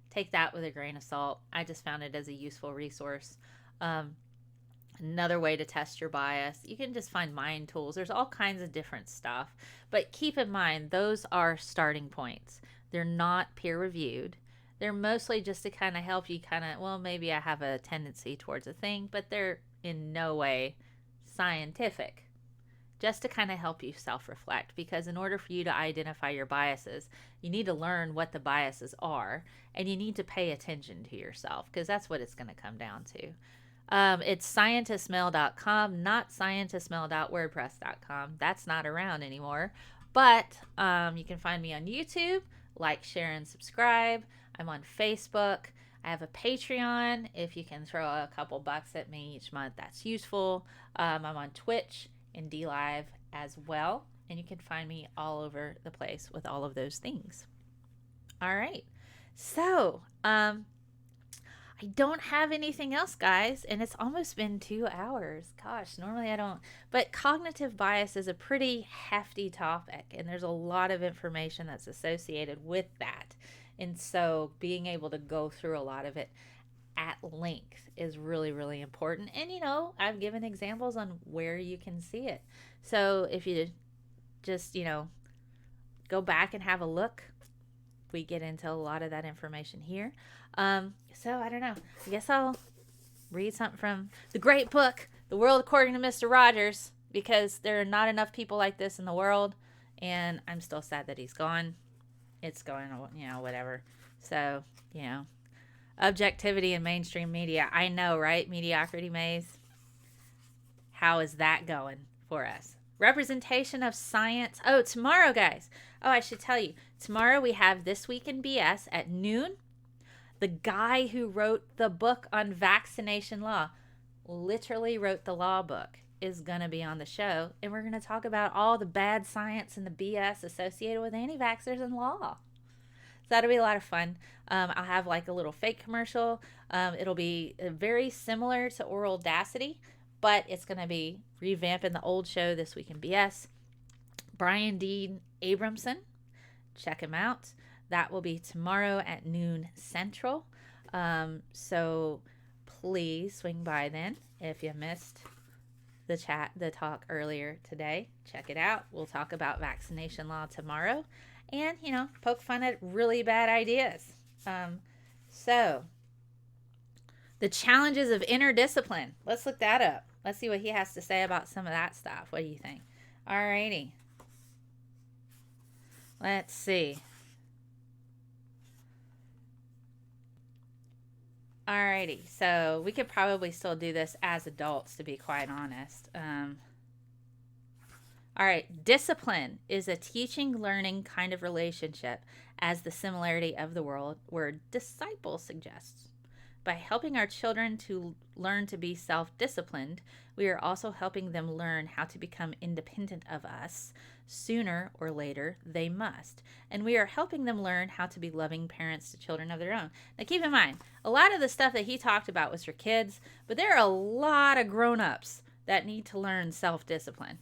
take that with a grain of salt. I just found it as a useful resource. Um, Another way to test your bias, you can just find mind tools. There's all kinds of different stuff, but keep in mind those are starting points. They're not peer reviewed. They're mostly just to kind of help you well, maybe I have a tendency towards a thing, but they're in no way scientific. Just to kind of help you self-reflect, because in order for you to identify your biases, you need to learn what the biases are, and you need to pay attention to yourself, because that's what it's going to come down to. It's scientistmel.com, not scientistmel.wordpress.com. That's not around anymore. But you can find me on YouTube. Like, share, and subscribe. I'm on Facebook. I have a Patreon. If you can throw a couple bucks at me each month, that's useful. I'm on Twitch and DLive as well. And you can find me all over the place with all of those things. All right. So, I don't have anything else, guys, and it's almost been 2 hours. Gosh, normally I don't. But cognitive bias is a pretty hefty topic, and there's a lot of information that's associated with that. And so being able to go through a lot of it at length is really, really important. And, I've given examples on where you can see it. So if you just, go back and have a look, we get into a lot of that information here. So I don't know. I guess I'll read something from the great book, The World According to Mr. Rogers, because there are not enough people like this in the world, and I'm still sad that he's gone. It's going, whatever. So, objectivity in mainstream media. I know, right? Mediocrity maze. How is that going for us? Representation of science. Oh, tomorrow, guys. Oh, I should tell you. Tomorrow we have This Week in BS at noon. The guy who wrote the book on vaccination law, literally wrote the law book, is going to be on the show. And we're going to talk about all the bad science and the BS associated with anti-vaxxers and law. So that'll be a lot of fun. I'll have like a little fake commercial. It'll be very similar to Oral Audacity, but it's going to be revamping the old show, This Week in BS. Brian Dean Abramson. Check him out. That will be tomorrow at noon Central. So please swing by then. If you missed the talk earlier today, check it out. We'll talk about vaccination law tomorrow. And, poke fun at really bad ideas. So the challenges of interdiscipline. Let's look that up. Let's see what he has to say about some of that stuff. What do you think? Alrighty. Let's see. Alrighty, so we could probably still do this as adults, to be quite honest. Alright, discipline is a teaching-learning kind of relationship, as the similarity of the word disciple suggests. By helping our children to learn to be self-disciplined, we are also helping them learn how to become independent of us. Sooner or later, they must. And we are helping them learn how to be loving parents to children of their own. Now, keep in mind, a lot of the stuff that he talked about was for kids, but there are a lot of grown-ups that need to learn self-discipline,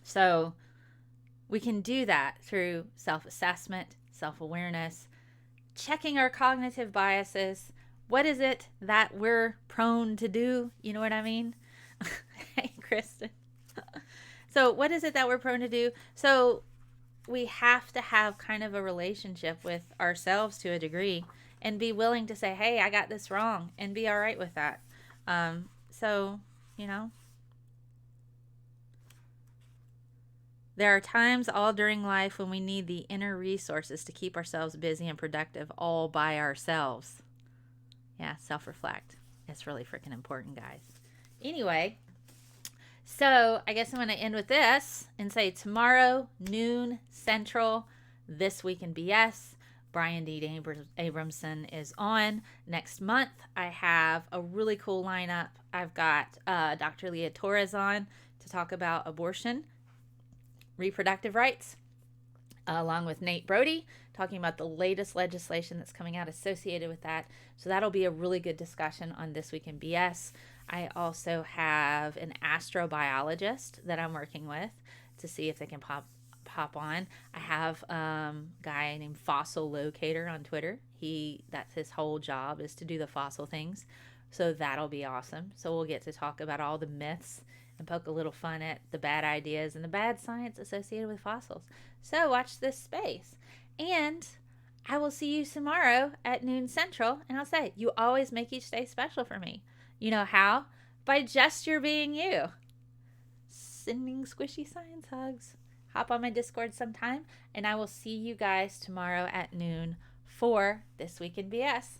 So we can do that through self-assessment, self-awareness, checking our cognitive biases. What is it that we're prone to do? You know what I mean? Hey, Kristen. So what is it that we're prone to do? So we have to have kind of a relationship with ourselves to a degree and be willing to say, hey, I got this wrong, and be all right with that. There are times all during life when we need the inner resources to keep ourselves busy and productive all by ourselves. Yeah, self-reflect. It's really freaking important, guys. Anyway, so I guess I'm going to end with this and say tomorrow, noon Central, This Week in BS. Brian D. Abramson is on. Next month, I have a really cool lineup. I've got Dr. Leah Torres on to talk about abortion, reproductive rights, along with Nate Brody, talking about the latest legislation that's coming out associated with that. So that'll be a really good discussion on This Week in BS. I also have an astrobiologist that I'm working with to see if they can pop on. I have a guy named Fossil Locator on Twitter. That's his whole job, is to do the fossil things. So that'll be awesome. So we'll get to talk about all the myths and poke a little fun at the bad ideas and the bad science associated with fossils. So watch this space. And I will see you tomorrow at noon Central. And I'll say, you always make each day special for me. You know how? By just your being you. Sending squishy science hugs. Hop on my Discord sometime, and I will see you guys tomorrow at noon for This Week in BS.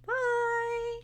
Bye!